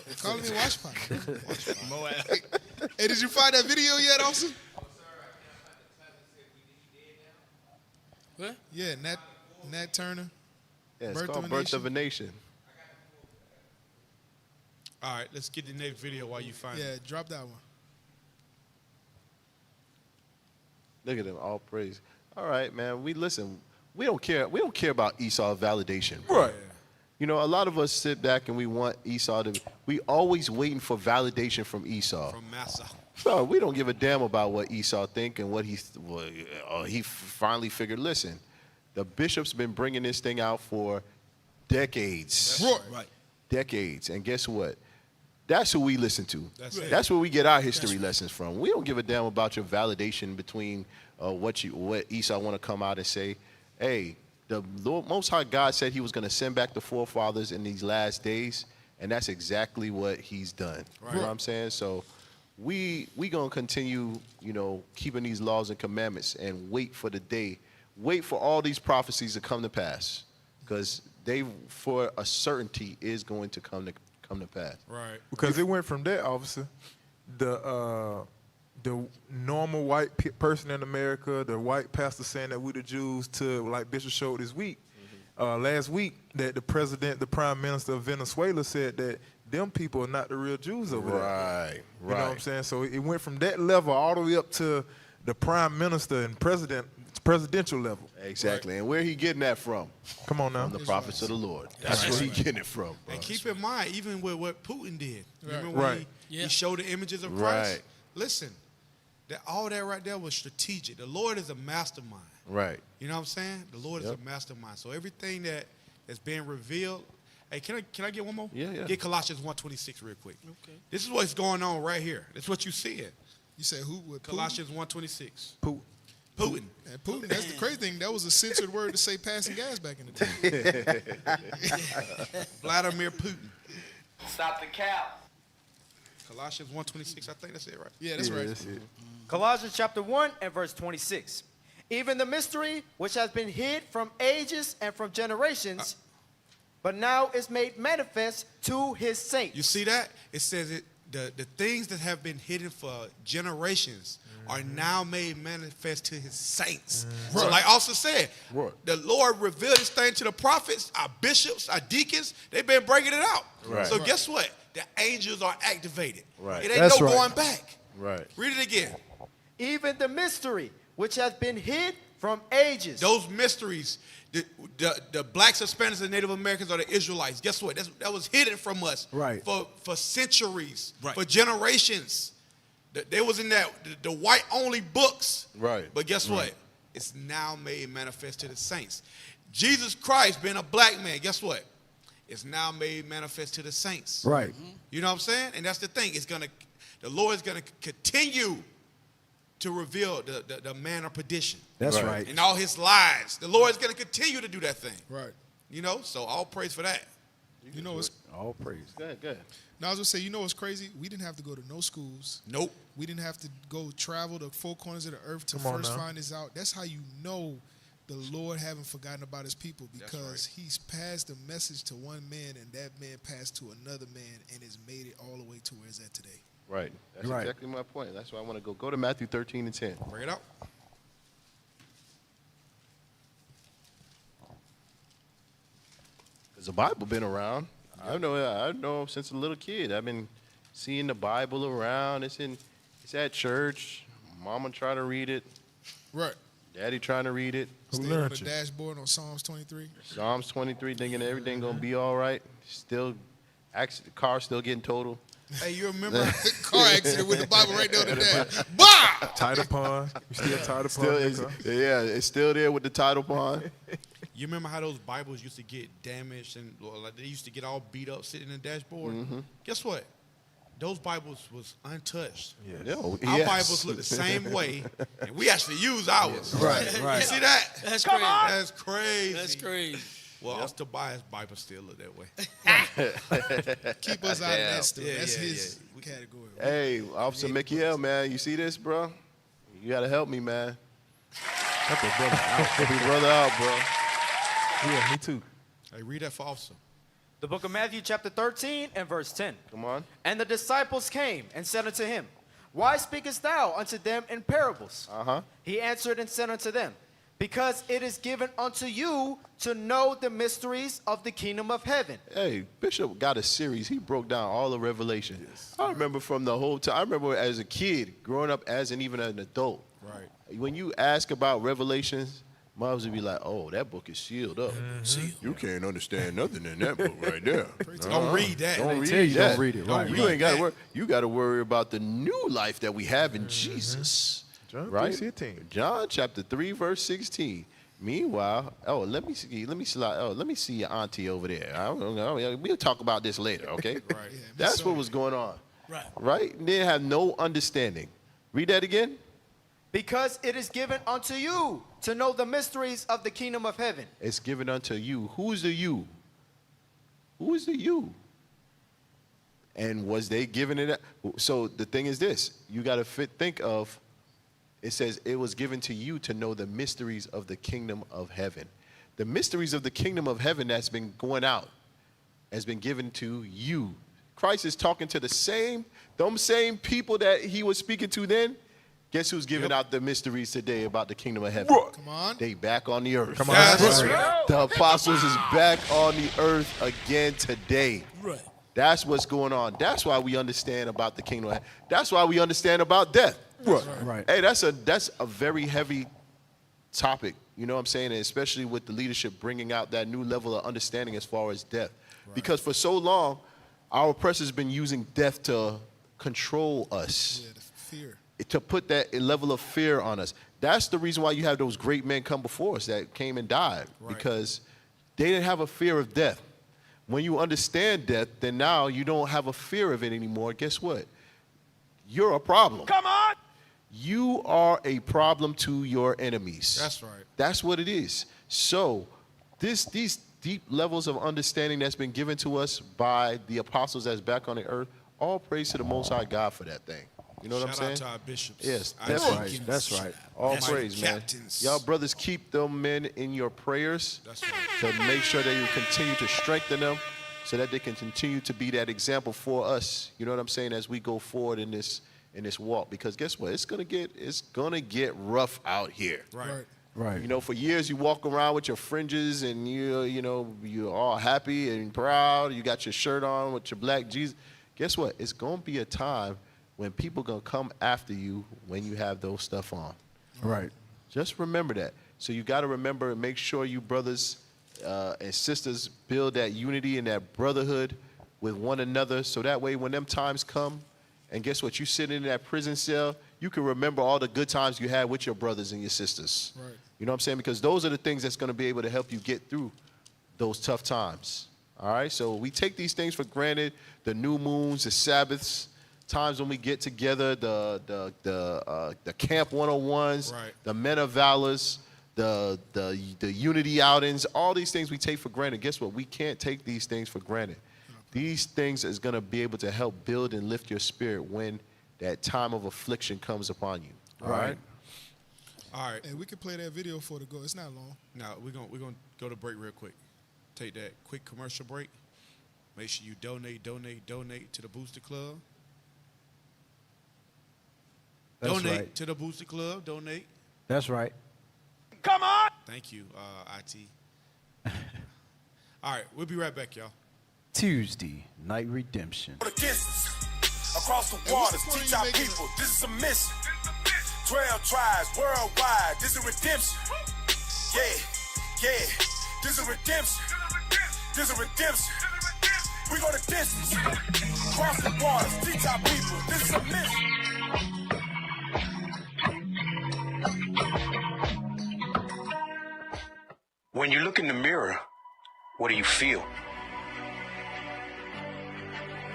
They're calling me wash pot. Hey, did you find that video yet, Austin? What? Yeah, Nat Turner. Yeah, it's called Birth of a Nation. All right, let's get the next video while you find it. Yeah, drop that one. Look at them, all praise. All right, man. We don't care. We don't care about Esau validation. Right. You know, a lot of us sit back and we want Esau to. We always waiting for validation from Esau. From Massa. So we don't give a damn about what Esau think and what he finally figured. Listen, the bishop's been bringing this thing out for decades. Right. Decades. And guess what? That's who we listen to. That's where we get our history lessons from. We don't give a damn about your validation between what Esau want to come out and say. Hey, the Lord, Most High God said he was going to send back the forefathers in these last days, and that's exactly what he's done. Right. You know what I'm saying? So we going to continue, keeping these laws and commandments and wait for the day. Wait for all these prophecies to come to pass, because they, for a certainty, is going to come to pass. Right. Because it went from that, officer, the normal white person in America, the white pastor saying that we the Jews, to like Bishop showed this week, last week, that the prime minister of Venezuela said that them people are not the real Jews over there. Right. You know what I'm saying? So it went from that level all the way up to the prime minister and presidential level. Exactly. And where he getting that from? Come on now. From the prophets of the Lord. That's where he getting it from. Bro. And keep in mind, even with what Putin did. Remember Right. when he showed the images of Christ? Right. Listen, all that right there was strategic. The Lord is a mastermind. Right. You know what I'm saying? The Lord is a mastermind. So everything that's being revealed. Hey, can I get one more? Yeah. Get Colossians 1:26 real quick. Okay. This is what's going on right here. This is what you see it. You said who? With Colossians 1:26. Putin. Putin. And Putin, that's the crazy thing. That was a censored word to say passing gas back in the day. Vladimir Putin. Stop the cap. Colossians 1:26, I think that's it, right? Yeah, that's right. That's it. Colossians chapter 1 and verse 26. Even the mystery which has been hid from ages and from generations, but now is made manifest to his saints. You see that? It says the things that have been hidden for generations are now made manifest to his saints. So like also said, the Lord revealed this thing to the prophets, our bishops, our deacons. They've been breaking it out. Right. So guess what? The angels are activated. Right. It ain't going back. Right. Read it again. Even the mystery which has been hid from ages. Those mysteries, the blacks, Hispanics, and Native Americans are the Israelites. Guess what? That was hidden from us for centuries, for generations. They was in the white-only books. Right. But guess what? It's now made manifest to the saints. Jesus Christ, being a black man, guess what? It's now made manifest to the saints. Right. You know what I'm saying? And that's the thing. The Lord is going to continue to reveal the man of perdition. That's right. And all his lies. The Lord is going to continue to do that thing. Right. You know, so all praise for that. You know what's all praise. Good. Now I was gonna say, you know what's crazy? We didn't have to go to no schools. Nope. We didn't have to go travel the four corners of the earth to Come on first now. find this out. That's how you know the Lord haven't forgotten about his people, because he's passed the message to one man and that man passed to another man and has made it all the way to where it's at today. Right. That's Right. exactly my point. That's why I want to go to Matthew 13 and 10. Bring it out. Because the Bible been around. I know since a little kid. I've been seeing the Bible around. It's at church. Mama trying to read it. Right. Daddy trying to read it. Stay on the dashboard on Psalms 23. Psalms 23, thinking everything going to be all right. Still, the car still getting totaled. Hey, you remember? Car accident with the Bible right there on the dash. Bah! Title pond. You still title pond? It's still there with the title pond. You remember how those Bibles used to get damaged and like they used to get all beat up sitting in the dashboard? Guess what? Those Bibles was untouched. Yes. Our Bibles look the same way, and we actually use ours. Right. You see that? That's Come crazy. on. That's crazy. That's crazy. Well, us Tobias Bible still look that way. Keep us out of that stuff. That's his category. Right? Hey, Officer Mickey Hill, man, you see this, bro? You got to help me, man. Help your brother out. Help your brother out, bro. Yeah, me too. Hey, read that for Officer. The book of Matthew chapter 13 and verse 10. Come on. And the disciples came and said unto him, Why speakest thou unto them in parables? Uh-huh. He answered and said unto them, Because it is given unto you to know the mysteries of the kingdom of heaven. Hey, Bishop got a series. He broke down all the Revelation. Yes. I remember from the whole time. I remember as a kid, growing up as even an adult. Right. When you ask about Revelations, moms would be like, "Oh, that book is sealed up. You can't understand nothing in that book right there. Don't read that. Don't read tell you that. don't read it, right. You ain't got to worry. You got to worry about the new life that we have in Jesus." John Right? 3:16. John chapter 3, verse 16. Meanwhile, let me see your auntie over there. I don't know. We'll talk about this later, okay? Right. Yeah, That's what was going on. Right. Right? They have no understanding. Read that again. Because it is given unto you to know the mysteries of the kingdom of heaven. It's given unto you. Who's the you? Who is the you? And was they given it? So the thing is this. You got to think of, it says it was given to you to know the mysteries of the kingdom of heaven. The mysteries of the kingdom of heaven that's been going out has been given to you. Christ is talking to them same people that he was speaking to then. Guess who's giving out the mysteries today about the kingdom of heaven? Come on. They back on the earth. Come on. That's right. The apostles is back on the earth again today. Right. That's what's going on. That's why we understand about the kingdom of heaven. That's why we understand about death. Right. Hey, that's a very heavy topic, you know what I'm saying? And especially with the leadership bringing out that new level of understanding as far as death. Right. Because for so long, our oppressors been using death to control us. Yeah, the fear. To put that level of fear on us. That's the reason why you have those great men come before us that came and died. Right. Because they didn't have a fear of death. When you understand death, then now you don't have a fear of it anymore. Guess what? You're a problem. Come on! You are a problem to your enemies. That's right. That's what it is. So these deep levels of understanding that's been given to us by the apostles that's back on the earth, all praise to the Most High God for that thing. You know what I'm saying? Shout out to our bishops. Yes, our that's deacons, right. That's right. All our praise, man. captains. Y'all brothers, keep them men in your prayers. That's right. To make sure that you continue to strengthen them so that they can continue to be that example for us. You know what I'm saying? As we go forward in this walk. Because guess what? It's gonna get rough out here. Right. Right. You know, for years you walk around with your fringes and you're all happy and proud. You got your shirt on with your black Jesus. Guess what? It's gonna be a time when people gonna come after you when you have those stuff on. Right. Just remember that. So you got to remember and make sure you brothers and sisters build that unity and that brotherhood with one another. So that way when them times come, and guess what? You sit in that prison cell, you can remember all the good times you had with your brothers and your sisters. Right. You know what I'm saying? Because those are the things that's going to be able to help you get through those tough times. All right? So we take these things for granted, the new moons, the Sabbaths, times when we get together, the Camp 101s, Right. the Men of Valors, the unity outings, all these things we take for granted. Guess what? We can't take these things for granted. These things is going to be able to help build and lift your spirit when that time of affliction comes upon you. All right? All right. And we can play that video for the go. It's not long. Now we're gonna go to break real quick. Take that quick commercial break. Make sure you donate to the Booster Club. That's donate right. to the Booster Club. Donate. That's right. Come on! Thank you, IT. All right, we'll be right back, y'all. Tuesday Night Redemption. For the distance, across the waters, teach our people, this is a mission. 12 tribes worldwide, this is redemption. Yeah, this is redemption. This is redemption. We go the distance, across the waters, teach our people, this is a mission. When you look in the mirror, what do you feel?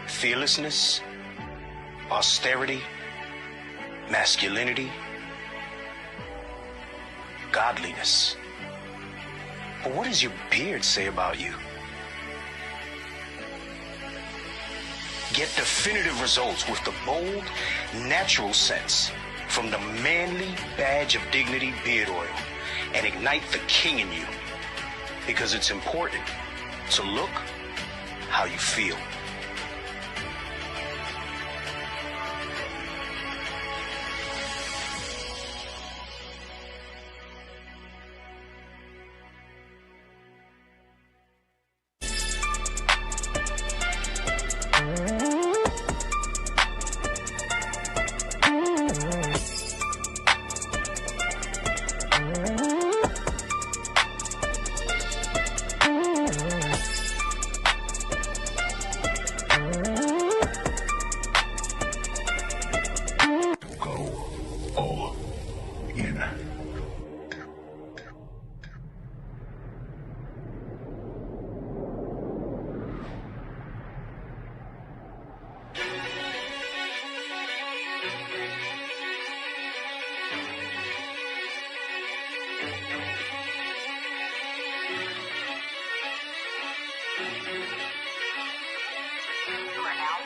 Fearlessness, austerity, masculinity, godliness. But what does your beard say about you? Get definitive results with the bold, natural sense from the manly badge of dignity beard oil and ignite the king in you. Because it's important to look how you feel.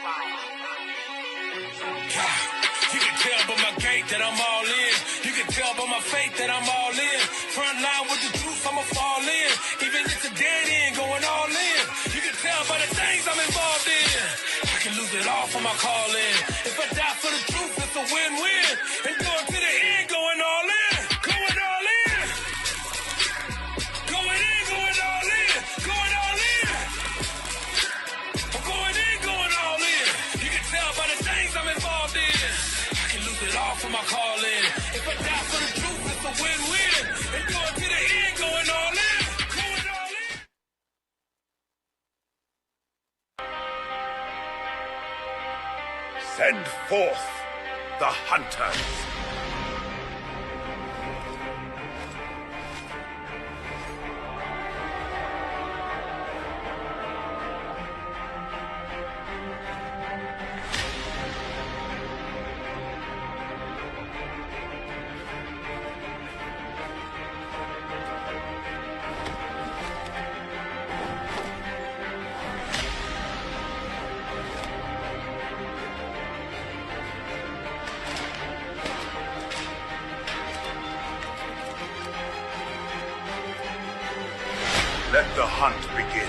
You can tell by my gait that I'm all in. You can tell by my faith that I'm all in. Front line with the truth, I'ma fall in. Even if it's a dead end, going all in. You can tell by the things I'm involved in. I can lose it all for my calling. If I die for the truth, it's a win-win. And going to the end, going all in. Going all in. Going in, going all in. Going all in. I'm going in, going all in. You can tell by the things I'm involved in. I can lose it all for my calling. If I die for the truth, it's a win-win. And going to the end, going all in. Going all in. Send forth the hunters. Let the hunt begin.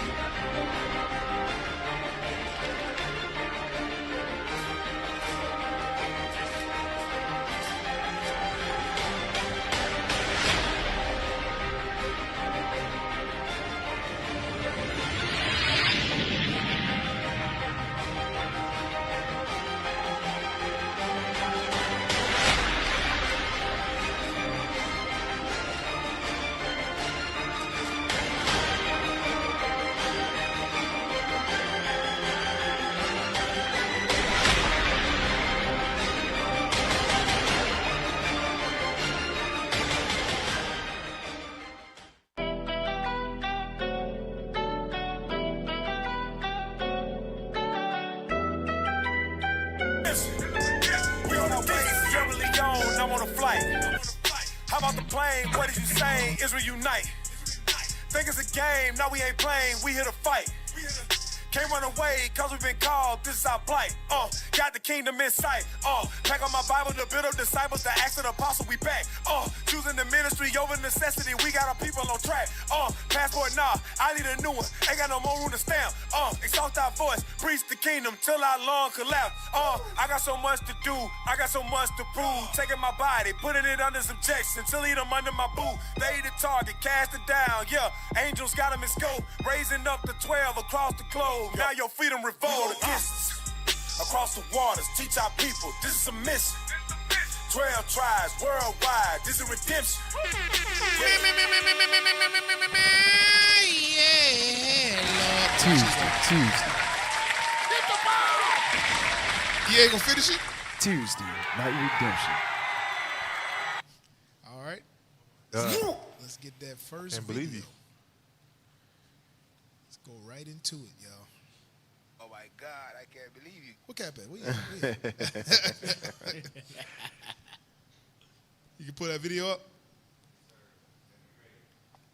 We on our way, Sierra Leone, I'm on a flight. How about the plane? What did you say? Israel unite. Think it's a game, now we ain't playing, we here to fight. Can't run away, cause we've been called, this is our plight. Got the kingdom in sight. Pack on my Bible to build up disciples, the acts of the apostle, we back. Choosing the ministry over necessity, we got our people on track. Passport, nah, I need a new one, ain't got no more room to stamp. Exalt our voice, preach the kingdom till our lung collapse. I got so much to do, I got so much to prove. Taking my body, putting it under subjection, till eat them under my boot. They the target, cast it down, yeah. Angels got them in scope, raising up the 12 across the globe. Now your freedom revolt against across the waters, teach our people, this is a mission. 12 tribes worldwide, this is redemption. Tuesday. You ain't gonna finish it? Tuesday, night redemption. All right. Let's get that first Can't video. believe you. Let's go right into it, y'all. Oh my God, I can't believe you. What cap at? Where you at? You can put that video up?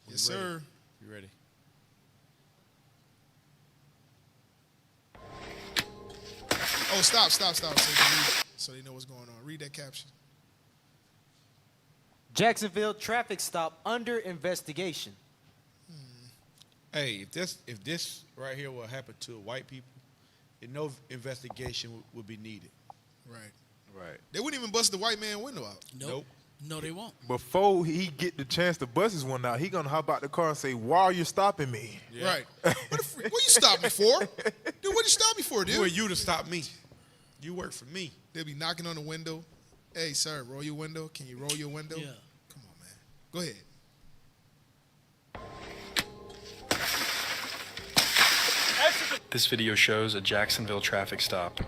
Yes, sir. You ready? Oh, stop. So they know what's going on. Read that caption. Jacksonville traffic stop under investigation. Hey, if this right here will happen to white people, no investigation would be needed. Right. They wouldn't even bust the white man window out. Nope. No, they won't. Before he get the chance to bust his one out, he gonna hop out the car and say, "Why are you stopping me?" Yeah. Right. What you stop me for? Dude, what you stop me for, dude? Who are you to stop me? You work for me. They'll be knocking on the window. Hey, sir, roll your window. Can you roll your window? Yeah. Come on, man. Go ahead. This video shows a Jacksonville traffic stop,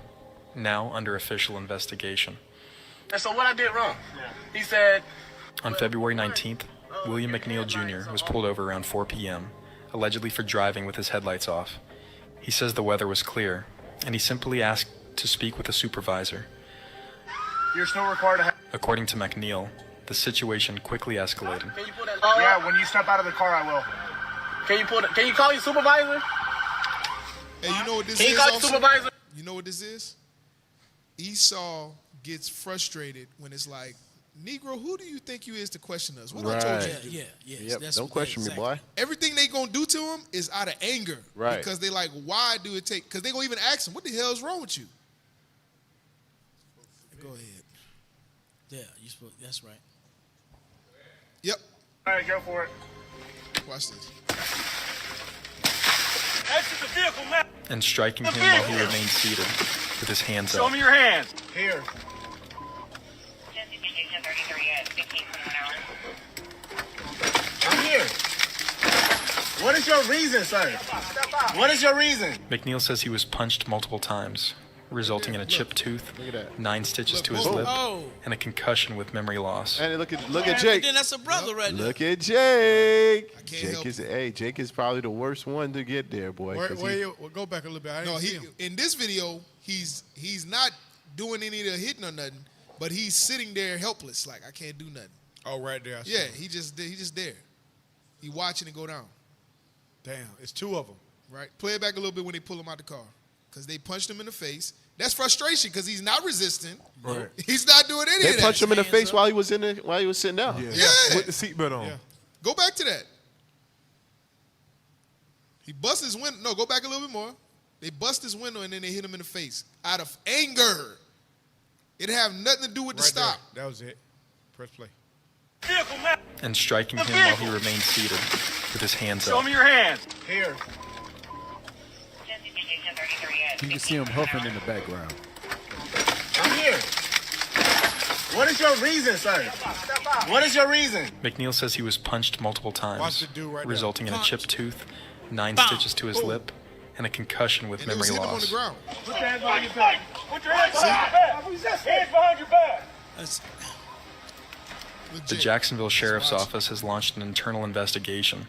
now under official investigation. And so what I did wrong? He said... On February 19th, William McNeil Jr. was pulled over around 4 p.m., allegedly for driving with his headlights off. He says the weather was clear, and he simply asked to speak with a supervisor. You're still required to have... According to McNeil, the situation quickly escalated. Can you pull that... Yeah, when you step out of the car, I will. Can you call your supervisor? Hey, you know what this Can is? you call your supervisor? You know what this is? Esau gets frustrated when it's like, Negro, who do you think you is to question us? What I told you to do? Yep. Don't question me, boy. Everything they gonna do to him is out of anger. Right. Because they like, why do it take? Because they gonna even ask him, what the hell is wrong with you? Go ahead. Yeah, you supposed. That's right. Yep. All right, go for it. Watch this. Exit the vehicle now. And striking him while he remained seated with his hands Show up. me your hands. Here. I'm here. What is your reason, sir? What is your reason? McNeil says he was punched multiple times, resulting in a chipped tooth, 9 stitches to his lip, and a concussion with memory loss. And look at Jake. Then that's a brother right there. Look at Jake. Jake is probably the worst one to get there, boy. Go back a little bit. I No, didn't see him. in this video, he's not doing any of the hitting or nothing, but he's sitting there helpless, like I can't do nothing. Oh, right there. I see Yeah, him. he just there. He watching it go down. Damn, it's 2 of them. Right. Play it back a little bit when they pull him out the car, because they punched him in the face. That's frustration because he's not resisting. Right. He's not doing any of that. They punched him in the face while he was sitting down. Yeah. With the seatbelt on. Yeah. Go back to that. He busts his window. No, go back a little bit more. They bust his window and then they hit him in the face out of anger. It have nothing to do with the stop. There. That was it. Press play. And striking him while he remained seated with his hands Show up. me your hands. Here. You can see him huffing in the background. I'm here. What is your reason, sir? What is your reason? McNeil says he was punched multiple Watch times, the dude right there. resulting in a chipped tooth, 9 Bow. stitches to his lip, and a concussion with And it was memory hitting him on the loss. ground. Put your hands behind your back. Put your hands behind your back. Hands behind your back. That's, The Jacksonville Sheriff's Office has launched an internal investigation.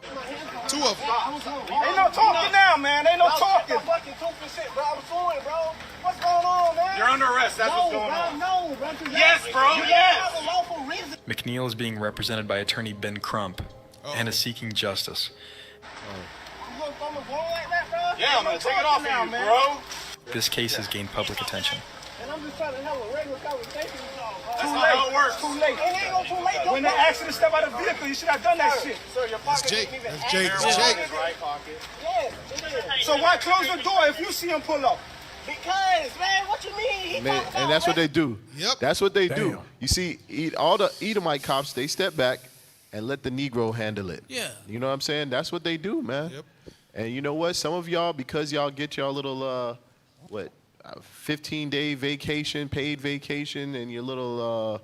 2 of them. Ain't no talking now, man. Ain't no talking. Fucking shit, bro. I was doing it, bro. What's going on, man? You're under arrest. That's what's going on. No, bro. Yes, bro. Yes. McNeil is being represented by attorney Ben Crump and is seeking justice. Yeah, I'm gonna take it off of you, bro. This case has gained public attention. And I'm just trying to have a regular conversation with y'all. That's not how it works. Too late. It ain't no too late. When they asked you to step out of the vehicle, you should have done that shit. Sir, your pocket Jake. didn't even That's Jake. ask That's for Jake. it. Right pocket. Yeah. So why close the door if you see him pull up? Because, man, what you mean? He Man, and that's what they do. Yep. That's what they do. You see, all the Edomite cops, they step back and let the Negro handle it. Yeah. You know what I'm saying? That's what they do, man. Yep. And you know what? Some of y'all, because y'all get y'all little, 15-day vacation, paid vacation, and your little,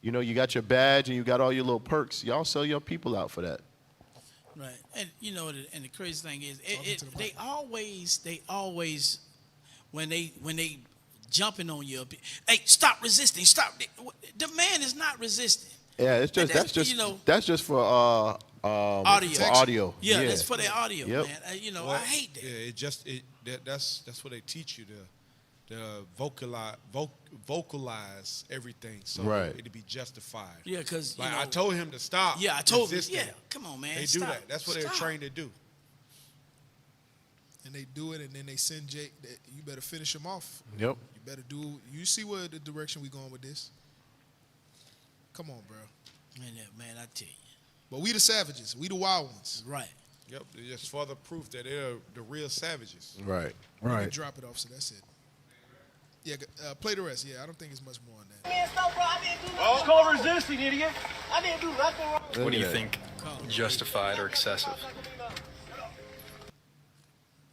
you got your badge and you got all your little perks, y'all sell your people out for that. right. And you know, and the crazy thing is, they always, when they jumping on you, hey, stop resisting, stop. The man is not resisting. Yeah, it's just that's just for audio. For audio. Yeah, that's for the audio, Yep. man. I hate that. Yeah, that's what they teach you to vocalize everything, so Right. it'd be justified. Yeah, because like I told him to stop. Yeah, I told him. resisting. Yeah, come on, man. They stop. do that. That's what they're Stop. trained to do. And they do it, and then they send Jake. You better finish him off. Yep. You better do. You see where the direction we going with this? Come on, bro. Man, I tell you. But we the savages. We the wild ones. Right. Yep, it's just further proof that they're the real savages. Right. You can drop it off, so that's it. Yeah, play the rest. Yeah, I don't think it's much more on that. It's called resisting, idiot. I didn't do nothing wrong. What do you think? Justified or excessive?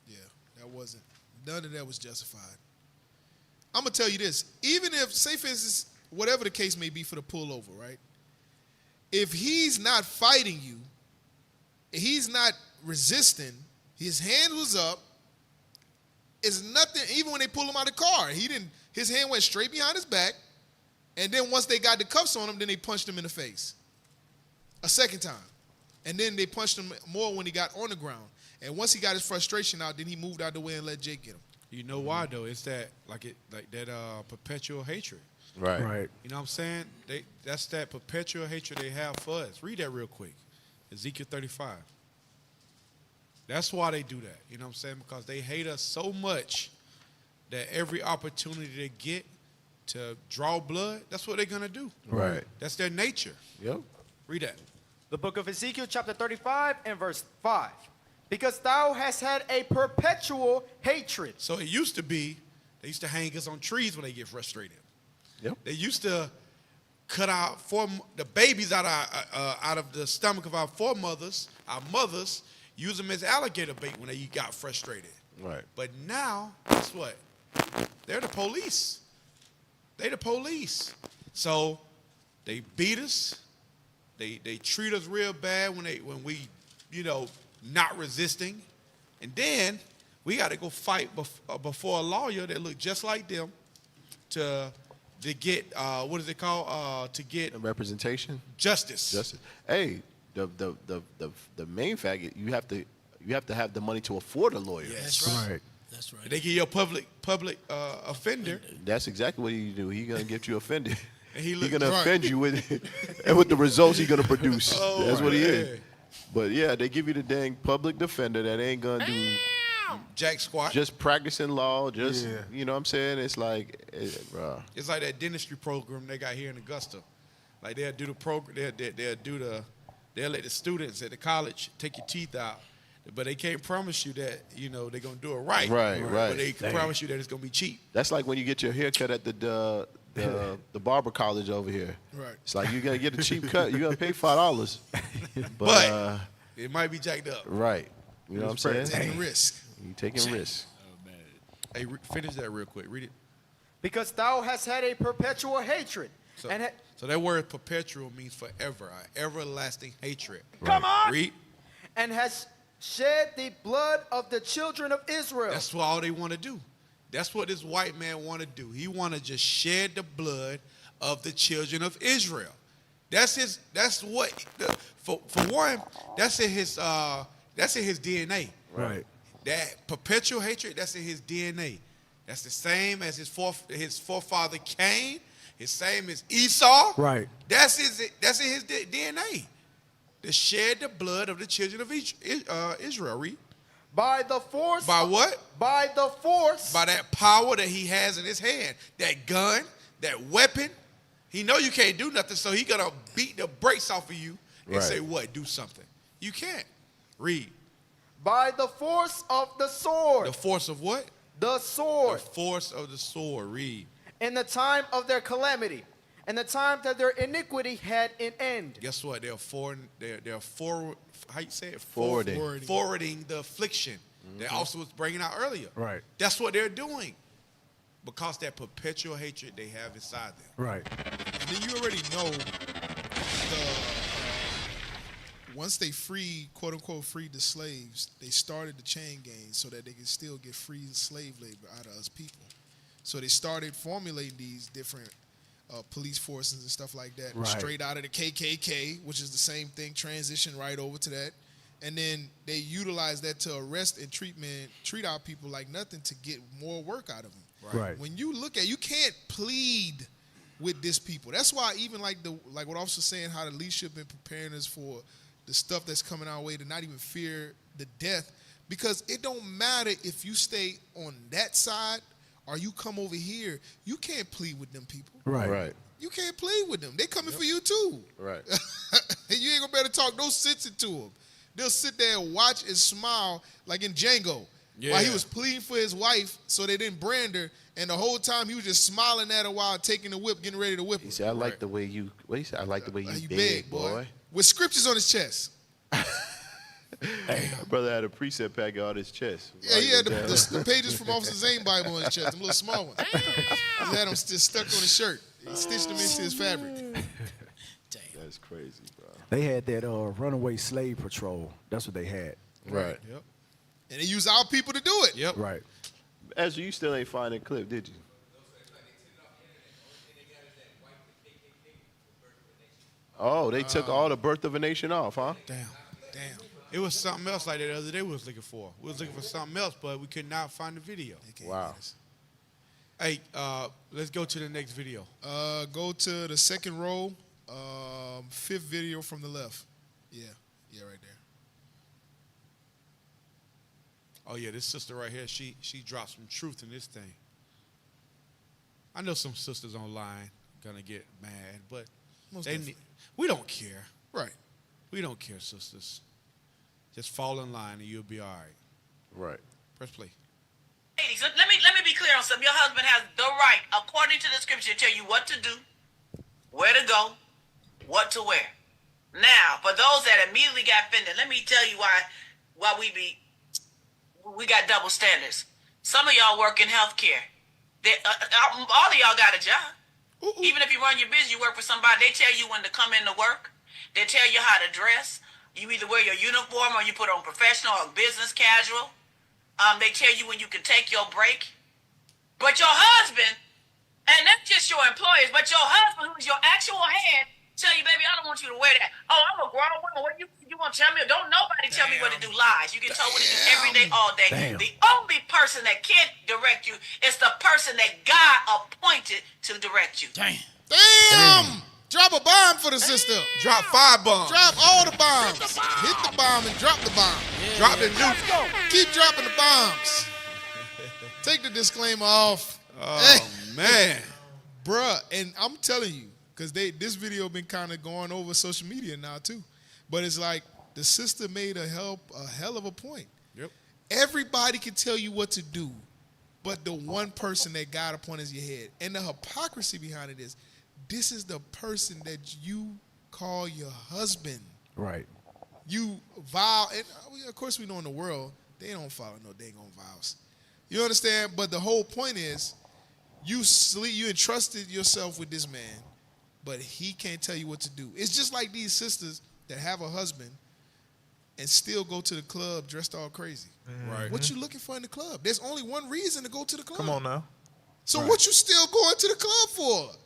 Yeah, that wasn't. None of that was justified. I'm going to tell you this. Even if, say for instance, whatever the case may be for the pullover, right? If he's not fighting you, he's not resisting, his hand was up, it's nothing, even when they pulled him out of the car, his hand went straight behind his back, and then once they got the cuffs on him, then they punched him in the face. A second time. And then they punched him more when he got on the ground. And once he got his frustration out, then he moved out the way and let Jake get him. You know why though? It's that perpetual hatred. Right. You know what I'm saying? That's that perpetual hatred they have for us. Read that real quick. Ezekiel 35. That's why they do that. You know what I'm saying? Because they hate us so much that every opportunity they get to draw blood, that's what they're going to do. Right. That's their nature. Yep. Read that. The book of Ezekiel, chapter 35 and verse 5. Because thou hast had a perpetual hatred. So it used to be, they used to hang us on trees when they get frustrated. Yep. They used to cut out the babies out of the stomach of our foremothers, our mothers, use them as alligator bait when they got frustrated. Right. But now, guess what? They're the police. They the police. So they beat us. They treat us real bad when we, not resisting. And then we got to go fight before a lawyer that look just like them to get, what is it called? To get representation? Justice. Hey, the main fact is you have to have the money to afford a lawyer. Yes. Right. That's right. They give you a public offender. That's exactly what he do. He's gonna get you offended. And he's gonna offend you with and with the results he's gonna produce. Oh, That's what he man. is. But yeah, they give you the dang public defender that ain't gonna do jack squat. Just practicing law. Just you know what I'm saying. It's like, bro. It's like that dentistry program they got here in Augusta. Like they'll do the program. They'll let the students at the college take your teeth out. But they can't promise you that, they're going to do it right. Right. But they can promise you that it's going to be cheap. That's like when you get your hair cut at the barber college over here. Right. It's like you're going to get a cheap cut. You're going to pay $5. But it might be jacked up. Right. You know what I'm saying? Taking risk. You taking risks. Oh, man. Hey, finish that real quick. Read it. Because thou hast had a perpetual hatred. So that word perpetual means forever, an everlasting hatred. Come on! Read. And has shed the blood of the children of Israel. That's what all they want to do. That's what this white man want to do. He want to just shed the blood of the children of Israel. For one, that's in his DNA. Right. That perpetual hatred, that's in his DNA. That's the same as his forefather Cain. His same as Esau. Right. That's in his DNA. To shed the blood of the children of Israel. Read. By the force. By what? By the force. By that power that he has in his hand. That gun, that weapon. He know you can't do nothing, so he gonna beat the brakes off of you and say, what? Do something. You can't. Read. By the force of the sword. The force of what? The sword. The force of the sword. Read. In the time of their calamity. And the time that their iniquity had an end. Guess what? They're how you say it? Forwarding the affliction that also was bringing out earlier. Right. That's what they're doing. Because that perpetual hatred they have inside them. Right. And then you already know once they quote unquote freed the slaves, they started the chain gang so that they could still get free slave labor out of us people. So they started formulating these different police forces and stuff like that, straight out of the KKK, which is the same thing, transition right over to that. And then they utilize that to arrest and treat our people like nothing to get more work out of them. Right. When you look at, you can't plead with this people. That's why even like what Officer was saying, how the leadership been preparing us for the stuff that's coming our way, to not even fear the death, because it don't matter if you stay on that side or you come over here, you can't plead with them people. Right. You can't plead with them. They coming for you too. Right. And you ain't gonna be able to talk no sense into them. They'll sit there and watch and smile like in Django. Yeah. While he was pleading for his wife so they didn't brand her, and the whole time he was just smiling at her while taking the whip, getting ready to whip her. He said, I like the way you, what he said? I like the way you beg, boy. With scriptures on his chest. My brother had a precept pack on his chest. Yeah, he had the pages from Officer Zane Bible on his chest, them little small ones. He had them still stuck on his shirt. He stitched them into his fabric. That's crazy, bro. They had that runaway slave patrol. That's what they had. Right. Yep. And they used our people to do it. Yep. Right. Ezra, you still ain't find that clip, did you? Oh, they took all the Birth of a Nation off, huh? Damn. It was something else like that the other day we was looking for. We was looking for something else, but we could not find the video. Wow. Hey, let's go to the next video. Go to the second row, fifth video from the left. Yeah, right there. Oh yeah, this sister right here, she dropped some truth in this thing. I know some sisters online gonna get mad, but Most they definitely. we don't care. Right. We don't care, sisters. Just fall in line and you'll be all right. Right. Press play. Ladies, let me be clear on something. Your husband has the right, according to the scripture, to tell you what to do, where to go, what to wear. Now, for those that immediately got offended, let me tell you why we got double standards. Some of y'all work in healthcare. All of y'all got a job. Even if you run your business, you work for somebody. They tell you when to come in to work. They tell you how to dress. You either wear your uniform or you put on professional or business casual. They tell you when you can take your break. But your husband, and not just your employers, but your husband, who is your actual head, tell you, baby, I don't want you to wear that. Oh, I'm a grown woman. What you want to tell me? Don't nobody tell me what to do. Lies. You get told what to do every day, all day. Damn. The only person that can direct you is the person that God appointed to direct you. Damn! Drop a bomb for the sister. Drop 5 bombs. Drop all the bombs. Hit the bomb and drop the bomb. Drop the nuke. Keep dropping the bombs. Take the disclaimer off. Oh, man. Bruh, and I'm telling you, because this video been kind of going over social media now too. But it's like the sister made a hell of a point. Yep. Everybody can tell you what to do, but the one person that God appointed is your head. And the hypocrisy behind it is, this is the person that you call your husband. Right. You vow, and of course we know in the world, they don't follow no dang on vows. You understand? But the whole point is, you entrusted yourself with this man, but he can't tell you what to do. It's just like these sisters that have a husband and still go to the club dressed all crazy. Right. What you looking for in the club? There's only one reason to go to the club. Come on now. So what you still going to the club for?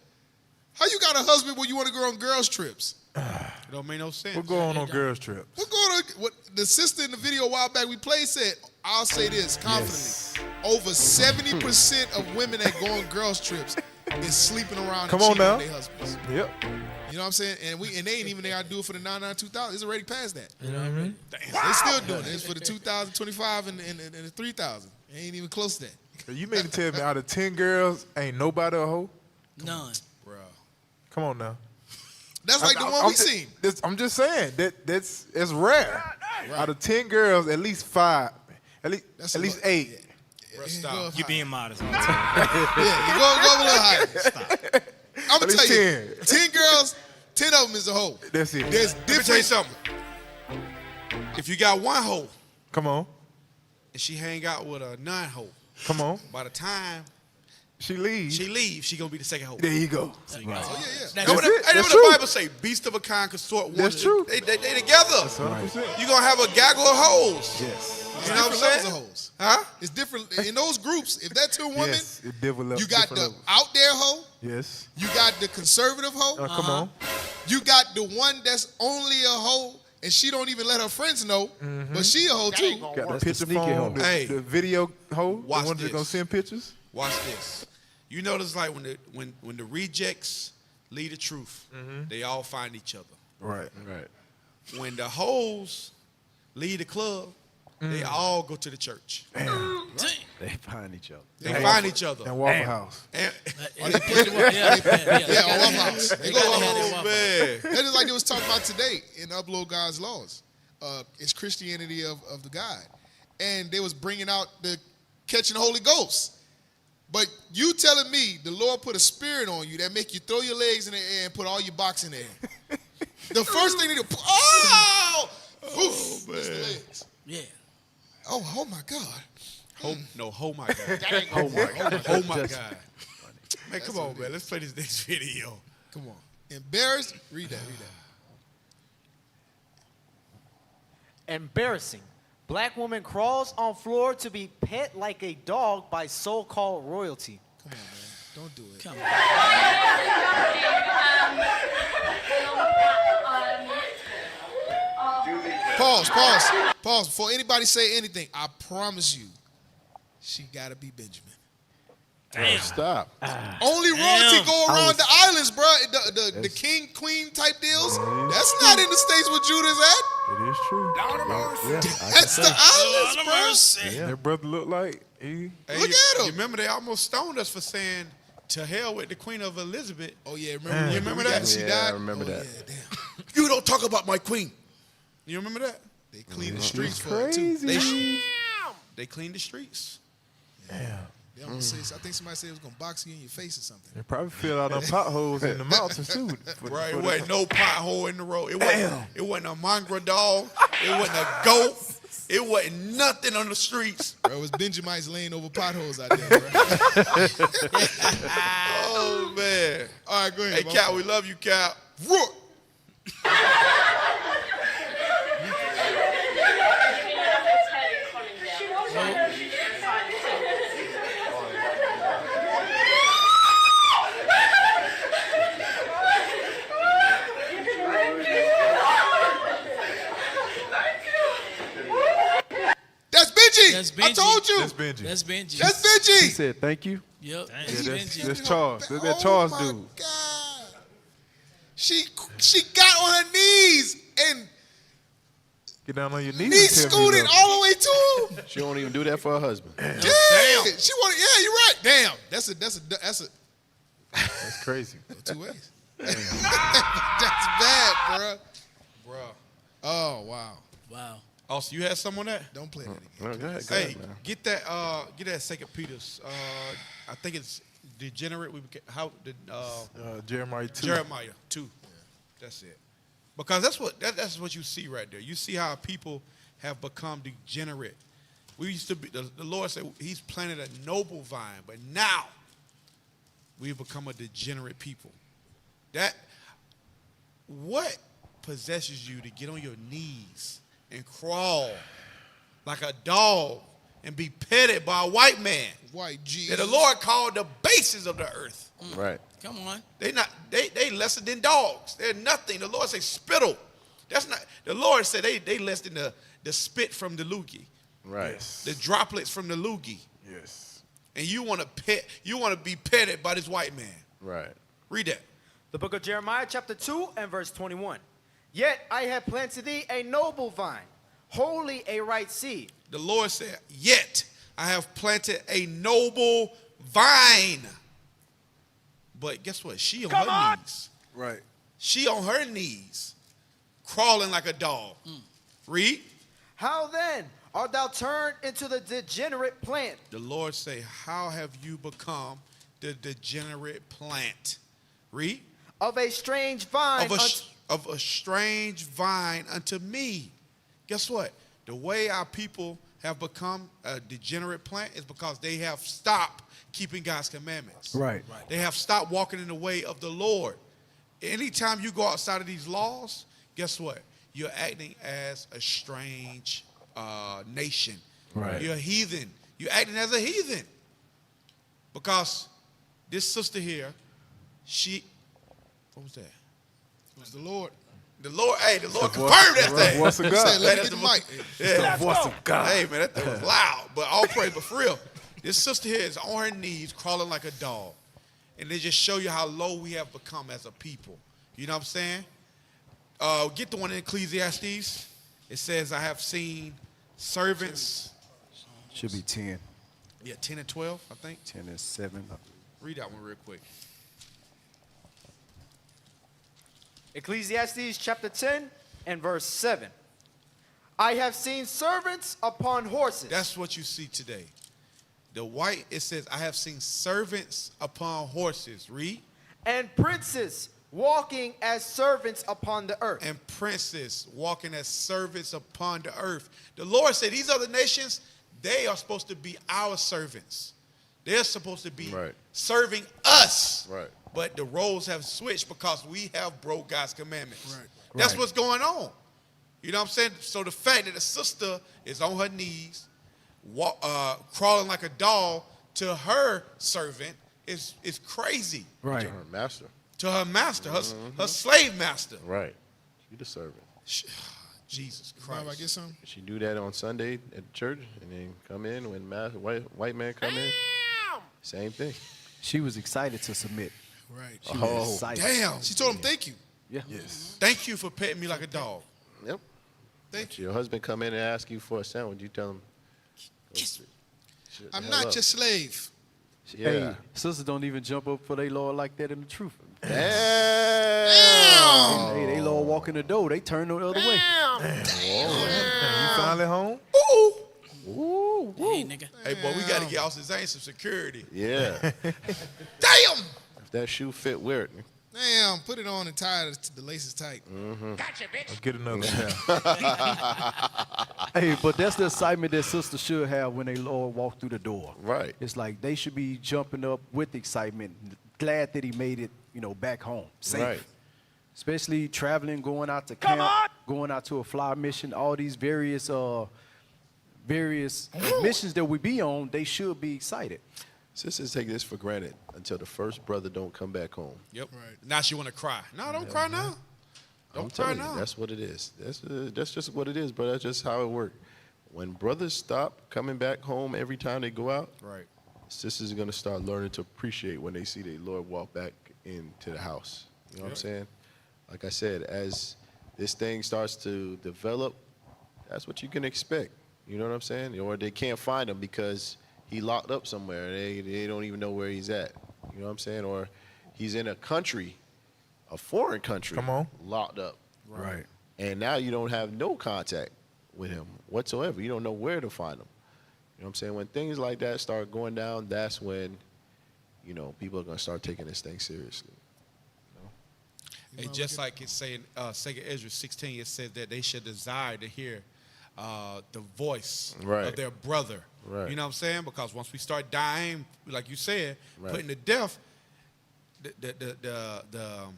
How you got a husband when you want to go on girls trips? It don't make no sense. We're going on girls trips. We're going on. What the sister in the video a while back we played said. I'll say this confidently: over 70% of women that go on girls trips is sleeping around Come and on cheating now. on their husbands. Yep. You know what I'm saying? And they ain't even got to do it for the 99-2000. It's already past that. You know what I mean? They still doing it. It's for the 2025 and the 3000. It ain't even close to that. You mean to tell me out of 10 girls, ain't nobody a hoe? None. Bro. Come on now. That's like the one we seen. I'm just saying that's it's rare. Out of 10 girls, at least 5, at least 8. You being modest. Yeah, you go a little higher. Stop. I'm gonna tell you, 10 girls, 10 of them is a hoe. That's it. There's Let me tell you different. something. If you got one hoe Come on. and she hang out with a non-hoe, Come on. by the time She leaves. she gonna be the second hoe. There you go. Oh yeah, yeah. Know what the Bible say? Beast of a kind consort one. That's true. They together. That's 100%. You gonna have a gaggle of hoes. Yes. It's You know what I'm different levels saying? of hoes. Huh? It's different in those groups. If that's two women, Yes. It develops you got different the levels. out there hoe. Yes. You got the conservative hoe. Come on. You got the one that's only a hoe and she don't even let her friends know, but she a hoe too. Got the picture phone, the video hoe, the Watch one that's gonna this. send pictures. Watch this. You notice like when the rejects lead the truth, they all find each other. Right. Right. When the hoes lead the club, they all go to the church. They find each other. They find each other. And Waffle House. And, Or they play yeah, on Waffle House. They go oh, on man. That's just like they was talking about today in Upload God's Laws. It's Christianity of the God. And they was bringing out the catching the Holy Ghost. But you telling me the Lord put a spirit on you that make you throw your legs in the air and put all your box in there. The first thing they do, oof, it's the legs. Yeah. Oh my God. Oh my God. That ain't gonna work. Oh my God. Man, come on, man. Let's play this next video. Come on. Embarrassed? Read that. Embarrassing. Black woman crawls on floor to be pet like a dog by so-called royalty. Come on, man. Don't do it. Come Pause. Before anybody say anything, I promise you, she gotta be Benjamin. Damn. Stop. Only royalty go around the islands, bro. The king, queen type deals. That's not in the states where Judah's at. It is true. That's the islands, bro. Yeah. Their brother look like he. Hey, Look at him. You remember they almost stoned us for saying to hell with the Queen of Elizabeth. Oh yeah, remember? You remember that? She Yeah, died. I remember that. Yeah, damn. You don't talk about my queen. You remember that? They cleaned the streets for her too. They cleaned the streets. Damn. They almost say, I think somebody said it was gonna box you in your face or something. They probably fill out them potholes in the mountains too. Right, it wasn't no pothole in the road. It wasn't a mongrel dog. It wasn't a goat. It wasn't nothing on the streets. Bro, it was Benjamites laying over potholes out there, bro. Oh man! All right, go ahead. Hey, Cal, we love you, Cal. Roar. That's Benji. That's I Benji. told you. That's Benji. That's Benji. That's He Benji. said thank you. Yep. Yeah, That's that's, Benji. that's Charles. That's that Charles my dude. God. She got on her knees and Get down on your knees. knee and tell me scooted love. all the way to him. She don't even do that for her husband. Damn. She wanted. Yeah, you're right. Damn. That's a. That's crazy. 2 ways. That's bad, bro. Bro. Oh wow. Wow. Also, you had some on that? Don't play that again. No, go ahead, Hey, man. get that 2 Peter's. I think it's degenerate. Jeremiah 2. Jeremiah 2. That's it. Because that's what you see right there. You see how people have become degenerate. We used to be, the Lord said he's planted a noble vine, but now we've become a degenerate people. What possesses you to get on your knees and crawl like a dog and be petted by a white man White Jesus. that the Lord called the bases of the earth? Right. Come on. They lesser than dogs. They're nothing. The Lord said spittle. That's not, the Lord said they less than the spit from the loogie. Right. The droplets from the loogie. Yes. And you want to be petted by this white man. Right. Read that. The book of Jeremiah, chapter 2 and verse 21. Yet I have planted thee a noble vine, wholly a right seed. The Lord said, yet I have planted a noble vine. But guess what? She on her knees. Right. She on her knees, crawling like a dog. Read. How then art thou turned into the degenerate plant? The Lord say, how have you become the degenerate plant? Read. Of a strange vine. Of a strange vine unto me. Guess what? The way our people have become a degenerate plant is because they have stopped keeping God's commandments. Right. They have stopped walking in the way of the Lord. Anytime you go outside of these laws, guess what? You're acting as a strange nation. Right. You're a heathen. You're acting as a heathen. Because this sister here, what was that? It was the Lord. The Lord confirmed that thing. Voice of God. Say, let me get the mic. Yeah. The voice of God. Hey, man, that thing was loud. But all praise, but for real, this sister here is on her knees crawling like a dog. And they just show you how low we have become as a people. You know what I'm saying? Get the one in Ecclesiastes. It says, I have seen servants. Should be 10. Yeah, 10 and 12, I think. 10 and 7. Read that one real quick. Ecclesiastes chapter 10 and verse 7. I have seen servants upon horses. That's what you see today. It says, I have seen servants upon horses. Read. And princes walking as servants upon the earth. And princes walking as servants upon the earth. The Lord said these other nations, they are supposed to be our servants. They're supposed to be serving us. Right. But the roles have switched because we have broke God's commandments. Right. That's what's going on. You know what I'm saying? So the fact that a sister is on her knees, crawling like a dog to her servant is crazy. Right. To her master. To her master, her slave master. Right. She the servant. Jesus Christ. I get something? She do that on Sunday at church and then come in when white man come in. Same thing. She was excited to submit. Right. She was excited. Damn. She told him thank you. Yeah. Yes. Thank you for petting me like a dog. Yep. Thank you. Your husband come in and ask you for a sandwich, you tell him, I'm not your slave. Yeah. Hey, sisters don't even jump up for their Lord like that in the truth. Damn. Hey, they Lord walk in the door, they turn the other way. You finally home? Ooh. Hey, nigga. Hey, boy, we got to get Austin Zane some security. Yeah. Damn! If that shoe fit weird. Damn, put it on and tie it, the laces tight. Gotcha, bitch. I'll get another pair. Hey, but that's the excitement that sisters should have when they Lord walk through the door. Right. It's like they should be jumping up with excitement, glad that he made it, back home, safe. Right. Especially traveling, going out to camp, going out to a fly mission, all these various missions that we be on, they should be excited. Sisters take this for granted until the first brother don't come back home. Yep. Right. Now she want to cry. No, don't cry now. Don't cry telling now. you, that's what it is. That's just what it is, bro. That's just how it works. When brothers stop coming back home every time they go out, right, sisters are gonna start learning to appreciate when they see their Lord walk back into the house. You know what I'm saying? Like I said, as this thing starts to develop, that's what you can expect. You know what I'm saying? Or they can't find him because he locked up somewhere. They don't even know where he's at. You know what I'm saying? Or he's in a country, a foreign country, Come on, locked up. Right. And now you don't have no contact with him whatsoever. You don't know where to find him. You know what I'm saying? When things like that start going down, that's when, people are going to start taking this thing seriously. Hey, just like it's saying, 2 Ezra 16, it said that they should desire to hear the voice of their brother. Right. You know what I'm saying? Because once we start dying, like you said, Right. putting to death, the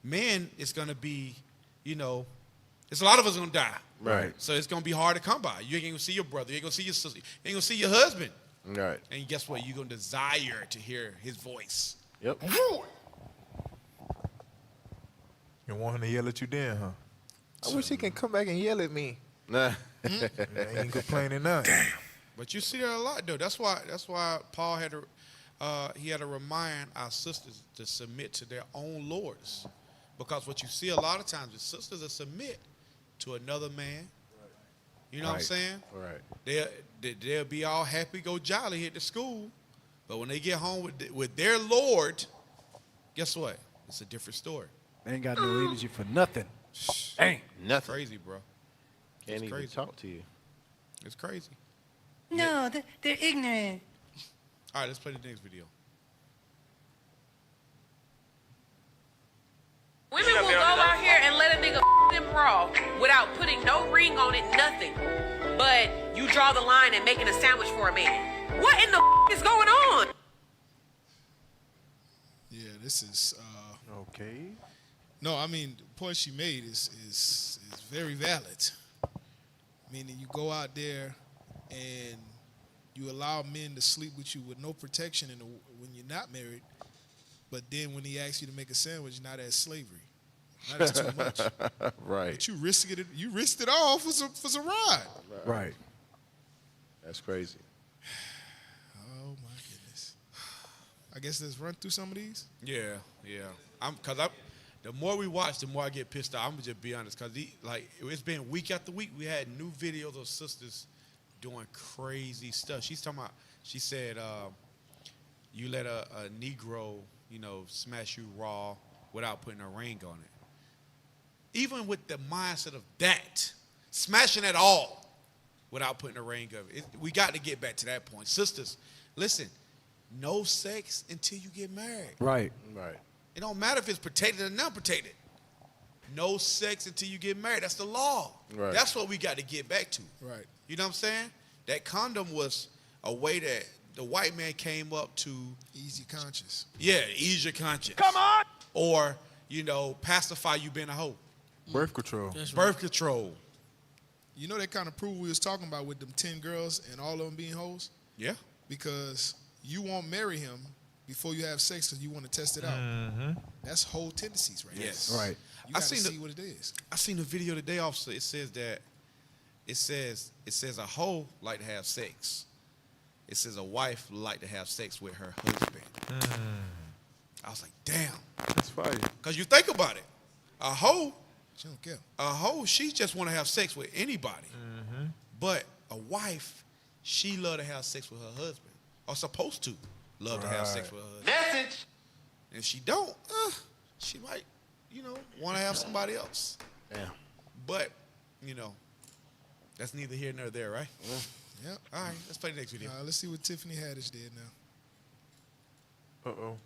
men is going to be, it's a lot of us going to die. Right. So it's going to be hard to come by. You ain't going to see your brother. You ain't going to see your sister. You ain't going to see your husband. Right. And guess what? You're going to desire to hear his voice. Yep. You want him to yell at you then, huh? I wish he can come back and yell at me. Nah. I ain't complaining now. Damn. But you see that a lot, though. That's why Paul had to remind our sisters to submit to their own lords, because what you see a lot of times is sisters that submit to another man. You know what I'm saying? Right. They'll be all happy, go jolly here at the school, but when they get home with their Lord, guess what? It's a different story. They ain't got no energy for nothing. Dang. Nothing. Crazy, bro. Can't It's even crazy. talk to you. It's crazy. No, they're ignorant. All right, let's play the next video. Women will go out here and let a nigga f them raw without putting no ring on it, nothing. But you draw the line and making a sandwich for a man. What in the is going on? Yeah, this is okay. No, I mean the point she made is very valid. Meaning you go out there and you allow men to sleep with you with no protection when you're not married, but then when he asks you to make a sandwich, now that's slavery. Now that's too much. Right. But you risked it all for some ride. Right. That's crazy. Oh my goodness. I guess let's run through some of these. Yeah. The more we watch, the more I get pissed off. I'm gonna just be honest, cause it's been week after week. We had new videos of sisters doing crazy stuff. She said, you let a Negro, smash you raw without putting a ring on it. Even with the mindset of that, smashing at all without putting a ring on it. We got to get back to that point. Sisters, listen, no sex until you get married. Right. Right. It don't matter if it's protected or not protected. No sex until you get married. That's the law. Right. That's what we got to get back to. Right. You know what I'm saying? That condom was a way that the white man came up to. Ease your conscience. Yeah, ease your conscience. Come on! Or, pacify you being a hoe. Birth control. Birth control. You know that kind of proof we was talking about with them 10 girls and all of them being hoes? Yeah. Because you won't marry him before you have sex because you want to test it out. Mm-hmm. That's whole tendencies right Yes. there. Right. You got to see what it is. I seen the video today, officer. It says that it says a hoe like to have sex. It says a wife like to have sex with her husband. I was like, damn. That's fine. Because you think about it. A hoe, She don't care. a hoe, she just want to have sex with anybody. But a wife, she love to have sex with her husband. Or supposed to. love to have sex with her husband. Message. If she don't, she might, want to have somebody else. Yeah. But, that's neither here nor there, right? Yep. All right, let's play the next video. Let's see what Tiffany Haddish did now. Uh-oh.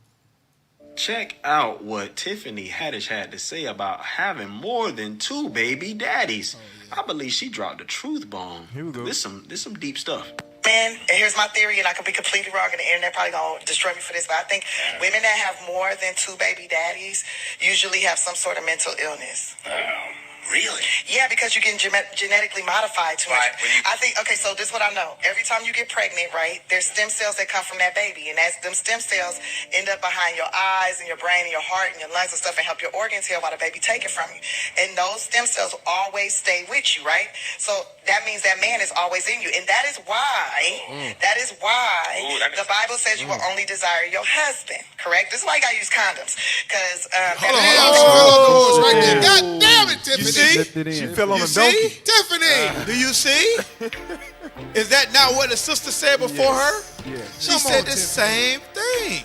Check out what Tiffany Haddish had to say about having more than 2 baby daddies. I believe she dropped the truth bomb. Here we go. This some deep stuff. And here's my theory, and I could be completely wrong, and the internet probably gonna destroy me for this, but I think women that have more than 2 baby daddies usually have some sort of mental illness. Really? Yeah, because you're getting genetically modified too much. I think, okay, so this is what I know. Every time you get pregnant, right, there's stem cells that come from that baby, and them stem cells end up behind your eyes and your brain and your heart and your lungs and stuff and help your organs heal while the baby take it from you. And those stem cells will always stay with you, right? So that means that man is always in you. And that is why, the Bible says you will only desire your husband, correct? This is why you gotta use condoms. Because, right there. God damn it, Tiffany. She fell on a donkey. See? Tiffany, do you see? Is that not what the sister said before her? Yes. She said the same thing.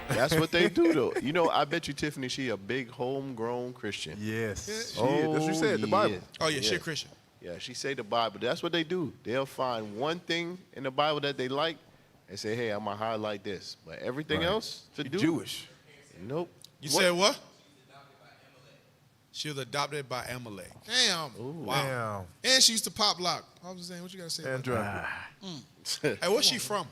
That's what they do, though. I bet you Tiffany, she a big homegrown Christian. Yes. She is. That's Oh, what she said, the Bible. Oh, yeah, she a Christian. Yeah, she say the Bible. That's what they do. They'll find one thing in the Bible that they like and say, hey, I'm going to highlight this. But everything else to do. Jewish. Nope. You said what? She was adopted by Amalek. Damn. Wow. Damn. And she used to pop lock. I was saying, what you got to say about that? Hey, where's she from?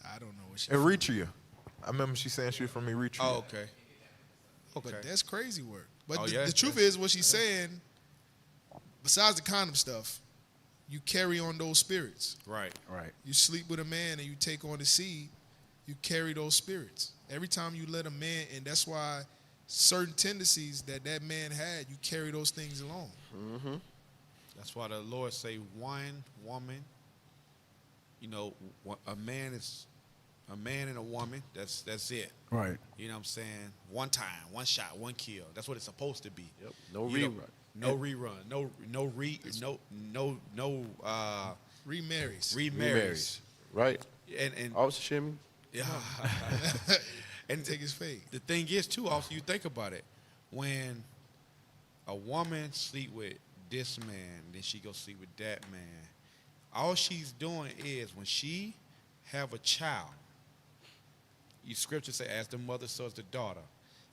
I don't know what she Eritrea. I remember she saying she was from Eritrea. Oh, okay. But that's crazy work. But Oh, the, yeah, the truth is, what she's saying, besides the condom stuff, you carry on those spirits. Right. You sleep with a man and you take on the seed, you carry those spirits. Every time you let a man, and that's why certain tendencies that man had, you carry those things along. Mm-hmm. That's why the Lord say one woman, a man and a woman, that's it. Right. You know what I'm saying? One time, one shot, one kill. That's what it's supposed to be. Yep. No rerun. No rerun. No remarries. Remarries. Right. And Officer Shimmy. Yeah. And take his fade. The thing is too, also you think about it, when a woman sleep with this man, then she go sleep with that man, all she's doing is when she have a child, scripture say as the mother so is the daughter,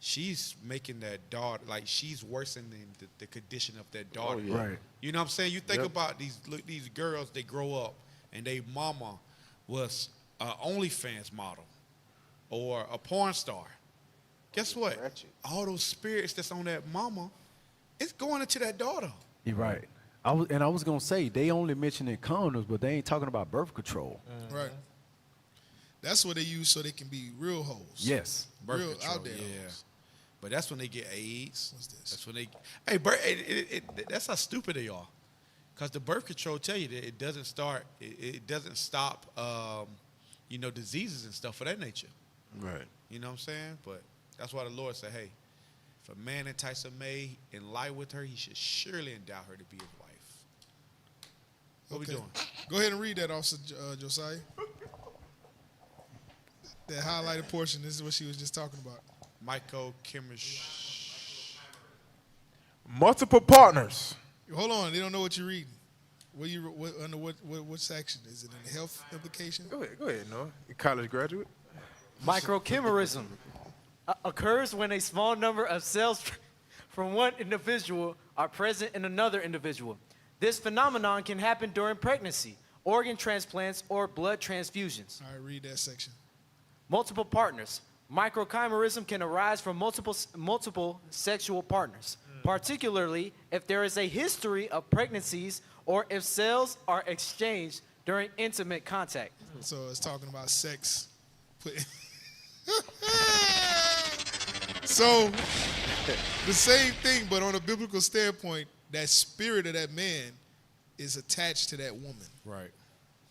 she's making that daughter, like she's worsening the condition of that daughter. Oh, yeah. Right. You know what I'm saying? You think Yep. about these girls, they grow up and they mama was an OnlyFans model or a porn star. Guess what? All those spirits that's on that mama, it's going into that daughter. You're right. I was gonna say they only mentioning condoms, but they ain't talking about birth control. Right. That's what they use so they can be real hoes. Yes. Birth Real control, out there yeah. hoes. But that's when they get AIDS. What's this? That's when they. Hey, that's how stupid they are. Because the birth control tell you that it doesn't start. It doesn't stop. Diseases and stuff of that nature. Right. You know what I'm saying? But that's why the Lord said, hey, if a man entice a maid and lie with her, he should surely endow her to be his wife. What we doing? Go ahead and read that, Officer Josiah. That highlighted portion, this is what she was just talking about. Multiple partners. Hold on, they don't know what you're reading. Under what section? Is it in the health implication? Go ahead, Noah. You college graduate. Microchimerism occurs when a small number of cells from one individual are present in another individual. This phenomenon can happen during pregnancy, organ transplants, or blood transfusions. All right, read that section. Multiple partners. Microchimerism can arise from multiple sexual partners, particularly if there is a history of pregnancies or if cells are exchanged during intimate contact. So it's talking about sex. So the same thing, but on a biblical standpoint, that spirit of that man is attached to that woman. Right.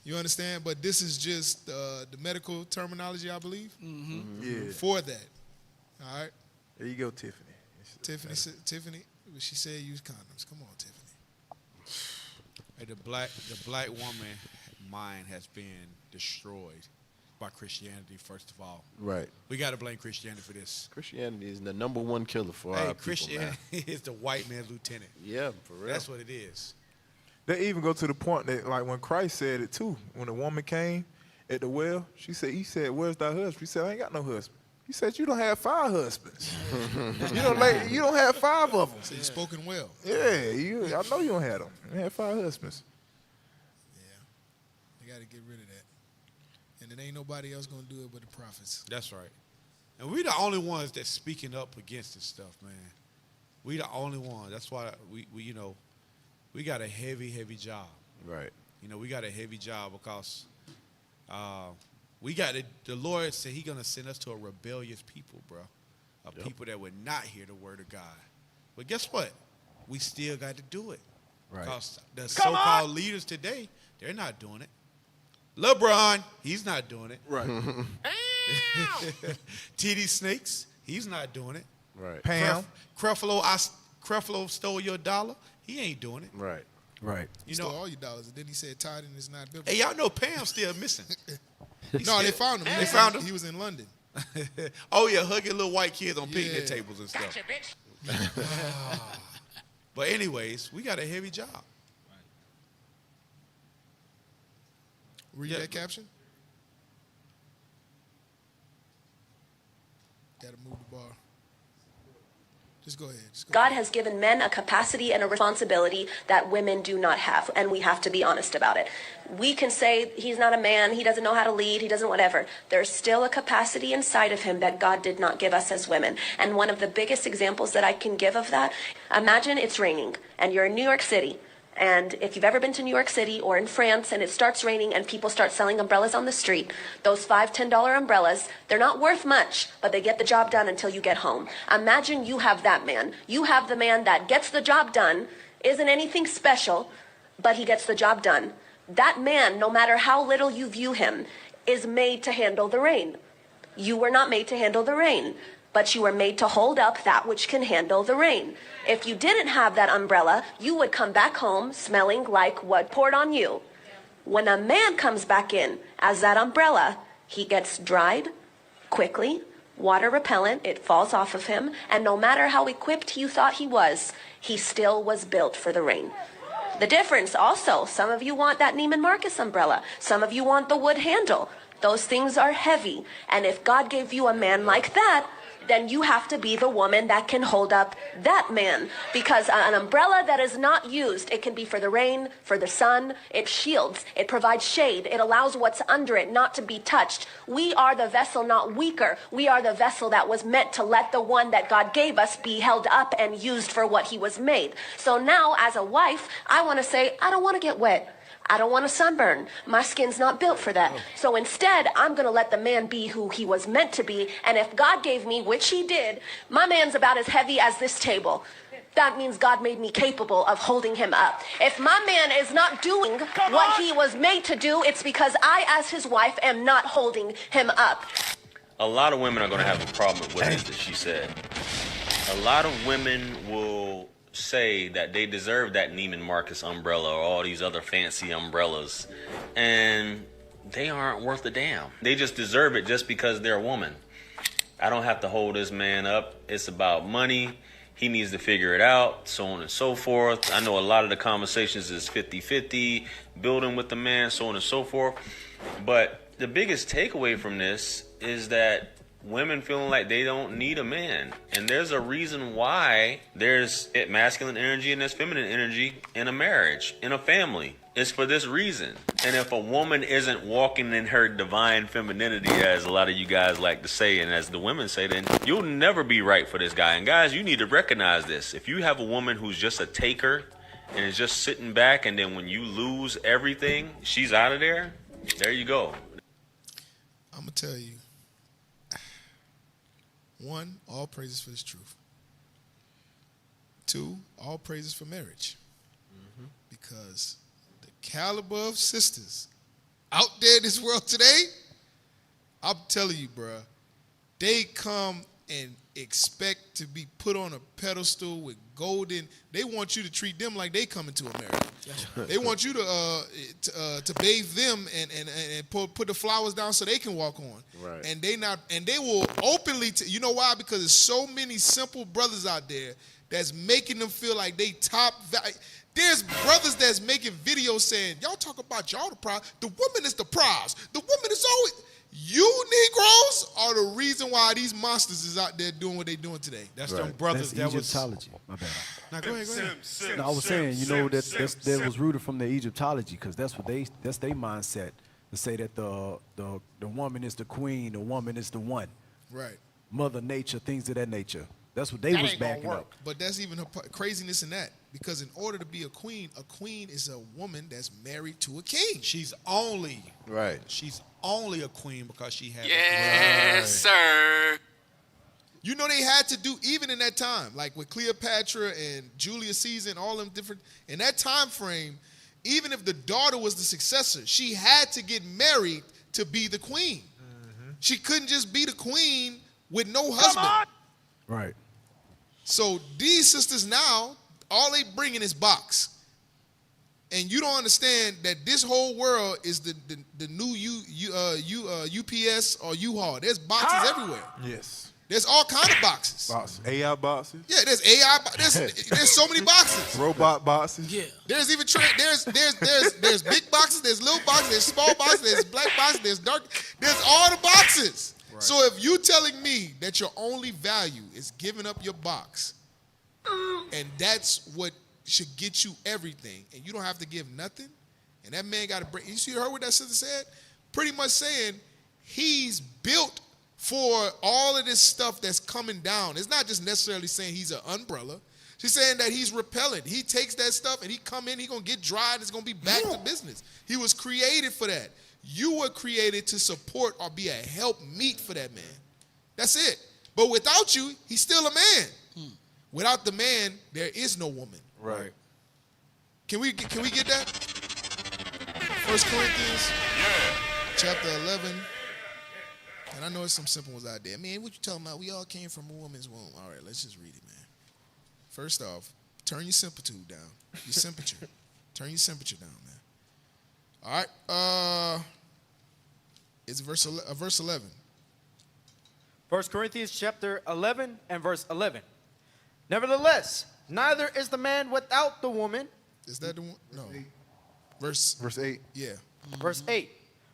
You understand? But this is just the medical terminology, I believe, Yeah. for that. All right? There you go, Tiffany. Tiffany, she said use condoms. Come on, Tiffany. Hey, the black woman mind has been destroyed by Christianity, first of all. Right. We got to blame Christianity for this. Christianity is the #1 killer for Hey, our Christianity people, man. is the white man's lieutenant. Yeah, for real. That's what it is. They even go to the point that, like, when Christ said it too, when a woman came at the well, he said, "Where's thy husband?" He said, "I ain't got no husband." He said, "You don't have 5 husbands. you don't have 5 of them." So you spoken well. Yeah, I know you don't have them. You have 5 husbands. They got to get rid of that. And it ain't nobody else going to do it but the prophets. That's right. And we the only ones that's speaking up against this stuff, man. We the only ones. That's why we we got a heavy job. Right. We got a heavy job because we got the Lord said He's gonna send us to a rebellious people, bro. People that would not hear the word of God. But guess what? We still got to do it. Right. Because the so-called leaders today, they're not doing it. LeBron, he's not doing it. Right. TD Snakes, he's not doing it. Right. Pam. Creflo stole your dollar. He ain't doing it. Right. Right. He stole all your dollars, and then he said tithing is not biblical. Hey, y'all know Pam's still missing. No, they found him. They found him? He was in London. Oh, yeah, hugging little white kids on picnic tables and stuff. Gotcha, bitch. But anyways, we got a heavy job. Read that caption. Got to move the bar. Just go ahead. God has given men a capacity and a responsibility that women do not have, and we have to be honest about it. We can say he's not a man, he doesn't know how to lead, he doesn't whatever. There's still a capacity inside of him that God did not give us as women. And one of the biggest examples that I can give of that, imagine it's raining and you're in New York City. And if you've ever been to New York City or in France and it starts raining and people start selling umbrellas on the street, those $5, $10 umbrellas, they're not worth much, but they get the job done until you get home. Imagine you have that man. You have the man that gets the job done, isn't anything special, but he gets the job done. That man, no matter how little you view him, is made to handle the rain. You were not made to handle the rain, but you were made to hold up that which can handle the rain. If you didn't have that umbrella, you would come back home smelling like what poured on you. When a man comes back in as that umbrella, he gets dried quickly, water repellent, it falls off of him, and no matter how equipped you thought he still was built for the rain. The difference also, some of you want that Neiman Marcus umbrella, some of you want the wood handle. Those things are heavy, and if God gave you a man like that, then you have to be the woman that can hold up that man. Because an umbrella that is not used, it can be for the rain, for the sun, it shields, it provides shade, it allows what's under it not to be touched. We are the vessel, not weaker. We are the vessel that was meant to let the one that God gave us be held up and used for what he was made. So now, as a wife, I want to say, I don't want to get wet. I don't want to sunburn. My skin's not built for that. So instead, I'm going to let the man be who he was meant to be. And if God gave me, which he did, my man's about as heavy as this table. That means God made me capable of holding him up. If my man is not doing what he was made to do, it's because I, as his wife, am not holding him up. A lot of women are going to have a problem with what it is that she said. A lot of women will say that they deserve that Neiman Marcus umbrella or all these other fancy umbrellas, and they aren't worth a damn. They just deserve it just because they're a woman. I don't have to hold this man up. It's about money. He needs to figure it out, so on and so forth. I know a lot of the conversations is 50-50, building with the man, so on and so forth. But the biggest takeaway from this is that women feeling like they don't need a man. And there's a reason why there's masculine energy and there's feminine energy in a marriage, in a family. It's for this reason. And if a woman isn't walking in her divine femininity, as a lot of you guys like to say, and as the women say, then you'll never be right for this guy. And guys, you need to recognize this. If you have a woman who's just a taker and is just sitting back, and then when you lose everything, she's out of there, there you go. I'm going to tell you. One, all praises for this truth. Two, all praises for marriage. Because the caliber of sisters out there in this world today, I'm telling you, bruh, they come and expect to be put on a pedestal with golden. They want you to treat them like they coming to America. They want you to bathe them and put the flowers down so they can walk on. Right. And they will openly. You know why? Because there's so many simple brothers out there that's making them feel like they top. There's brothers that's making videos saying, y'all talk about y'all the prize. The woman is the prize. The woman is always. You Negroes are the reason why these monsters is out there doing what they doing today. That's them brothers That's that was. Egyptology. My bad. Now go ahead. No, I was saying, you know, that was rooted from the Egyptology, because that's their mindset, to say that the woman is the queen, the woman is the one. Right. Mother Nature, things of that nature. That's what they was backing up. But that's even craziness in that, because in order to be a queen is a woman that's married to a king. She's only right. She's only a queen because she had. Yes, sir. You know they had to do, even in that time, like with Cleopatra and Julius Caesar and all them different, in that time frame, even if the daughter was the successor, she had to get married to be the queen. She couldn't just be the queen with no husband. Right. So these sisters now, all they bringing is box. And you don't understand that this whole world is the new UPS or U-Haul. There's boxes everywhere. Yes. There's all kind of boxes. Boxes. AI boxes. Yeah, there's AI. There's so many boxes. Robot boxes. Yeah. There's even there's big boxes. There's little boxes. There's small boxes. There's black boxes. There's dark. There's all the boxes. Right. So if you telling me that your only value is giving up your box, and that's what should get you everything, and you don't have to give nothing, and that man got to break. You see, heard what that sister said? Pretty much saying he's built for all of this stuff that's coming down. It's not just necessarily saying he's an umbrella. She's saying that he's repellent. He takes that stuff and he come in, he gonna get dry and it's gonna be back to business. He was created for that. You were created to support or be a help meet for that man. That's it. But without you, he's still a man. Without the man, there is no woman. Right. Can we get that? 1 Corinthians chapter 11. And I know there's some simple ones out there. Man, what you talking about? We all came from a woman's womb. All right, let's just read it, man. First off, turn your similitude down. Your temperature. Turn your temperature down, man. All right. It's verse 11. 1 Corinthians chapter 11 and verse 11. Nevertheless, neither is the man without the woman. Is that the one? No. Verse 8. Yeah. Verse 8.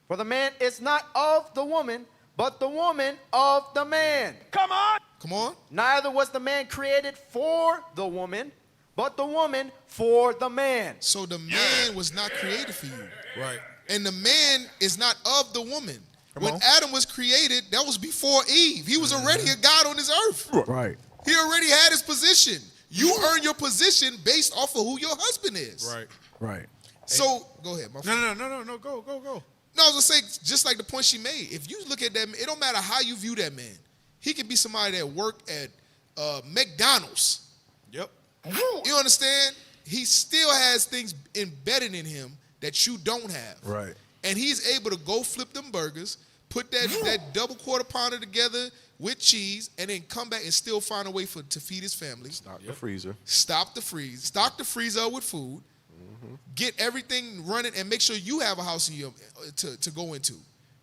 For the man is not of the woman, but the woman of the man. Come on. Come on. Neither was the man created for the woman, but the woman for the man. So the man was not created for you. Right. And the man is not of the woman. Come when on. Adam was created, that was before Eve. He was already a God on this earth. Right. He already had his position. You earn your position based off of who your husband is. Right. Right. So, go ahead. My friend. No. Go. No, I was going to say, just like the point she made, if you look at that, it don't matter how you view that man. He could be somebody that worked at McDonald's. Yep. You understand? He still has things embedded in him that you don't have. Right. And he's able to go flip them burgers, put that double quarter pounder together with cheese, and then come back and still find a way to feed his family. Stock the freezer. Stock the freezer up with food. Get everything running and make sure you have a house in your, to go into.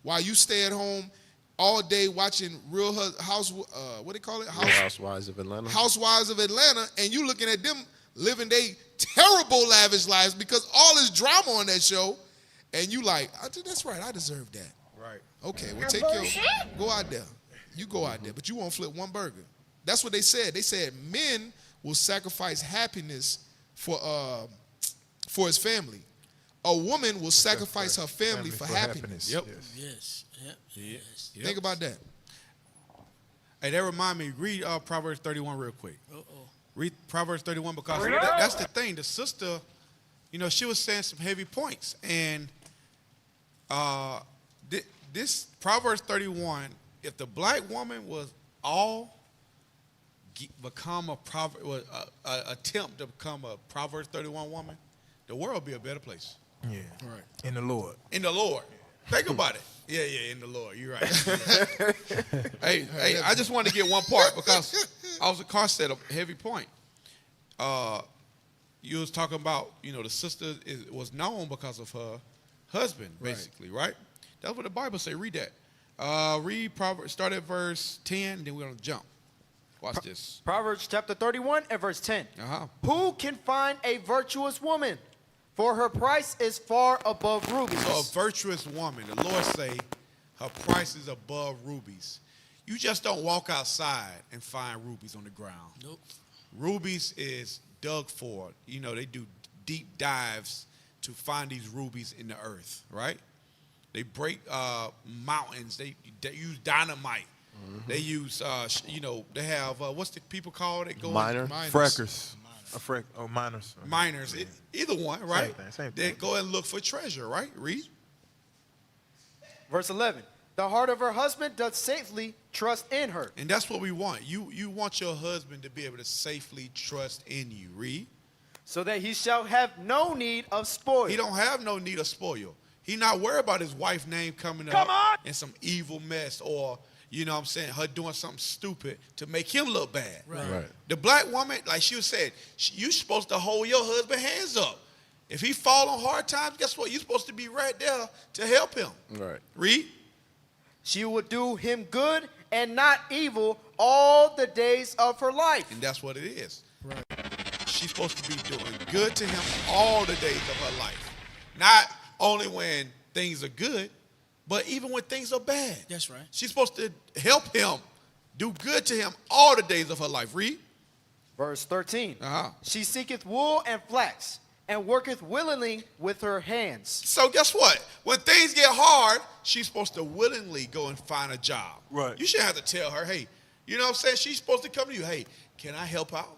While you stay at home all day watching Real what they call it? Housewives of Atlanta. Housewives of Atlanta, and you looking at them living their terrible lavish lives because all this drama on that show, and you like, that's right, I deserve that. Right. Okay, well go out there. You go out there, but you won't flip one burger. That's what they said. They said men will sacrifice happiness for his family. A woman will sacrifice her family for happiness. Yep. Yes. Yes. Think about that. Hey, that remind me, read Proverbs 31 real quick. Uh-oh. Read Proverbs 31 because that's the thing. The sister, she was saying some heavy points. And this Proverbs 31, if the black woman was all become attempt to become a Proverbs 31 woman, the world would be a better place. Yeah. Right. In the Lord. In the Lord. Think about it. Yeah, in the Lord. You're right. hey, I just wanted to get one part because Officer Carr said a heavy point. You was talking about, the sister was known because of her husband, basically, right? That's what the Bible say. Read that. Read Proverbs. Start at verse 10, then we're going to jump. Watch this. Proverbs chapter 31 and verse 10. Uh-huh. Who can find a virtuous woman? For her price is far above rubies. So a virtuous woman, the Lord say, her price is above rubies. You just don't walk outside and find rubies on the ground. Nope. Rubies is dug for. They do deep dives to find these rubies in the earth, right? They break mountains. They use dynamite. Mm-hmm. They use, they have, what's the people called? Miners. Frackers. Miners. Miners. Either one, right? Same thing. They go and look for treasure, right? Read. Verse 11. The heart of her husband doth safely trust in her. And that's what we want. You want your husband to be able to safely trust in you. Read. So that he shall have no need of spoil. He don't have no need of spoil. He not worried about his wife's name coming up in some evil mess or, her doing something stupid to make him look bad. Right. The black woman, like she was saying, you supposed to hold your husband's hands up. If he fall on hard times, guess what? You're supposed to be right there to help him. Right. Read. She will do him good and not evil all the days of her life. And that's what it is. Right. She's supposed to be doing good to him all the days of her life. Not only when things are good, but even when things are bad. That's right. She's supposed to help him, do good to him all the days of her life. Read. Verse 13. Uh-huh. She seeketh wool and flax, and worketh willingly with her hands. So guess what? When things get hard, she's supposed to willingly go and find a job. Right. You shouldn't have to tell her, hey, you know what I'm saying? She's supposed to come to you, hey, can I help out?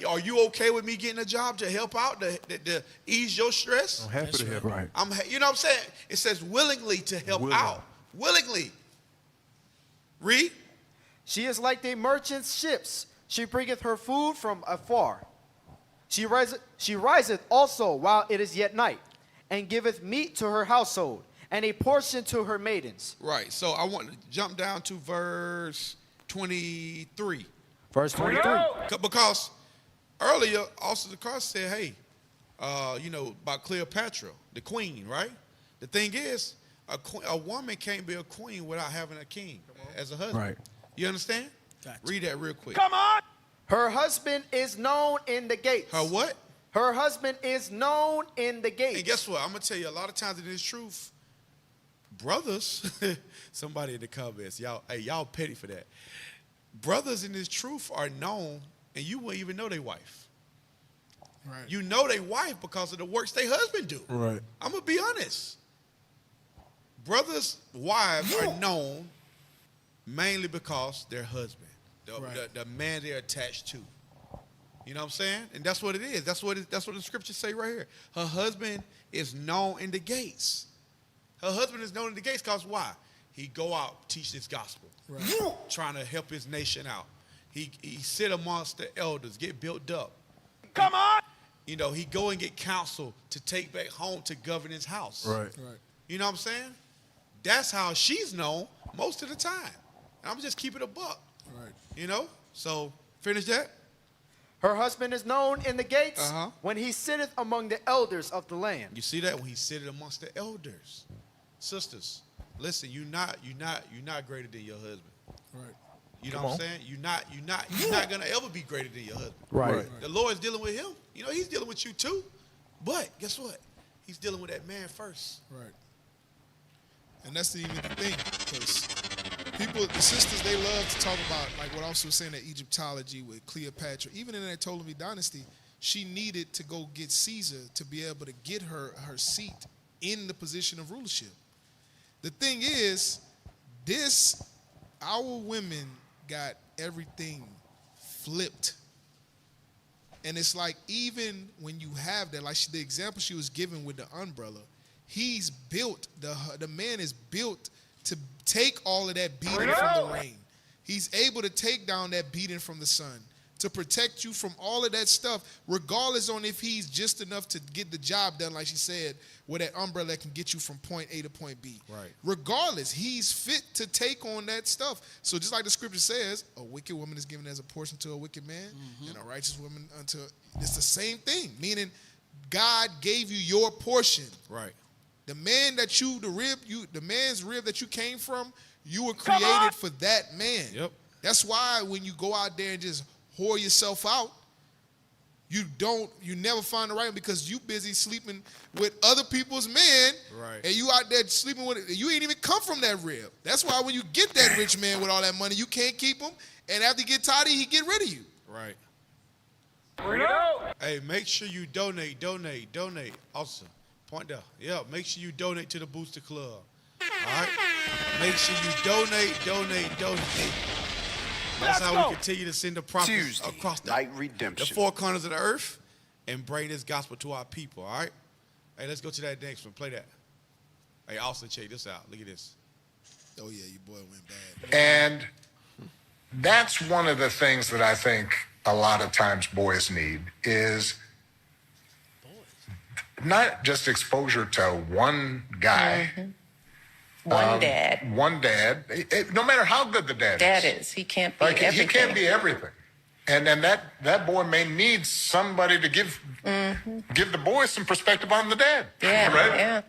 Are you okay with me getting a job to help out, to ease your stress? I'm happy to help. Right. You know what I'm saying? It says willingly to help out. Willingly. Read. She is like the merchant's ships. She bringeth her food from afar. She riseth also while it is yet night, and giveth meat to her household, and a portion to her maidens. Right. So I want to jump down to verse 23. Verse 23. Because earlier, Officer Carr said, hey, about Cleopatra, the queen, right? The thing is, a woman can't be a queen without having a king as a husband. Right. You understand? Gotcha. Read that real quick. Come on. Her husband is known in the gates. Her what? Her husband is known in the gates. And guess what? I'm going to tell you, a lot of times it is truth. Brothers, somebody in the comments, y'all petty for that. Brothers in this truth are known, and you won't even know their wife. Right. You know their wife because of the works their husband do. Right. I'm going to be honest. Brothers' wives are known mainly because their husband, the man they're attached to. You know what I'm saying? And that's what it is. That's what the scriptures say right here. Her husband is known in the gates. Her husband is known in the gates because why? He go out, teach this gospel. Right. Trying to help his nation out. He sit amongst the elders, get built up. Come on! He go and get counsel to take back home to govern his house. Right. You know what I'm saying? That's how she's known most of the time. And I'm just keeping it a buck. Right. So finish that. Her husband is known in the gates when he sitteth among the elders of the land. You see that? When he sitteth amongst the elders. Sisters, listen, you're not greater than your husband. Right. You know what I'm saying? You're not gonna ever be greater than your husband. Right. The Lord's dealing with him. He's dealing with you too. But guess what? He's dealing with that man first. Right. And that's even the thing, because the sisters, they love to talk about, like what I was saying, that Egyptology with Cleopatra. Even in that Ptolemy dynasty, she needed to go get Caesar to be able to get her seat in the position of rulership. The thing is, our women got everything flipped. And it's like, even when you have that, like the example she was given with the umbrella, he's built, the man is built to take all of that beating from the rain. He's able to take down that beating from the sun, to protect you from all of that stuff, regardless on if he's just enough to get the job done, like she said, where that umbrella can get you from point A to point B. Right. Regardless, he's fit to take on that stuff. So just like the scripture says, a wicked woman is given as a portion to a wicked man, and a righteous woman unto, it's the same thing, meaning God gave you your portion. Right. The man that the man's rib that you came from, you were created for that man. Yep. That's why when you go out there and just whore yourself out, you never find the right one because you busy sleeping with other people's men. Right. And you out there sleeping with it. You ain't even come from that rib. That's why when you get that rich man with all that money, you can't keep him. And after you get tired of it, he get rid of you. Right. Bring it out. Hey, make sure you donate. Also, point down. Yeah, make sure you donate to the Booster Club. All right? Make sure you donate. That's how we continue to send the prophets across the four corners of the earth and bring this gospel to our people, all right? Hey, let's go to that next one. Play that. Hey, Austin, check this out. Look at this. Oh, yeah, your boy went bad. And that's one of the things that I think a lot of times boys need is not just exposure to one guy. One dad. One dad. No matter how good the dad is. He can't be like, everything. He can't be everything. And then that boy may need somebody to give the boy some perspective on the dad. Yeah, right? yeah.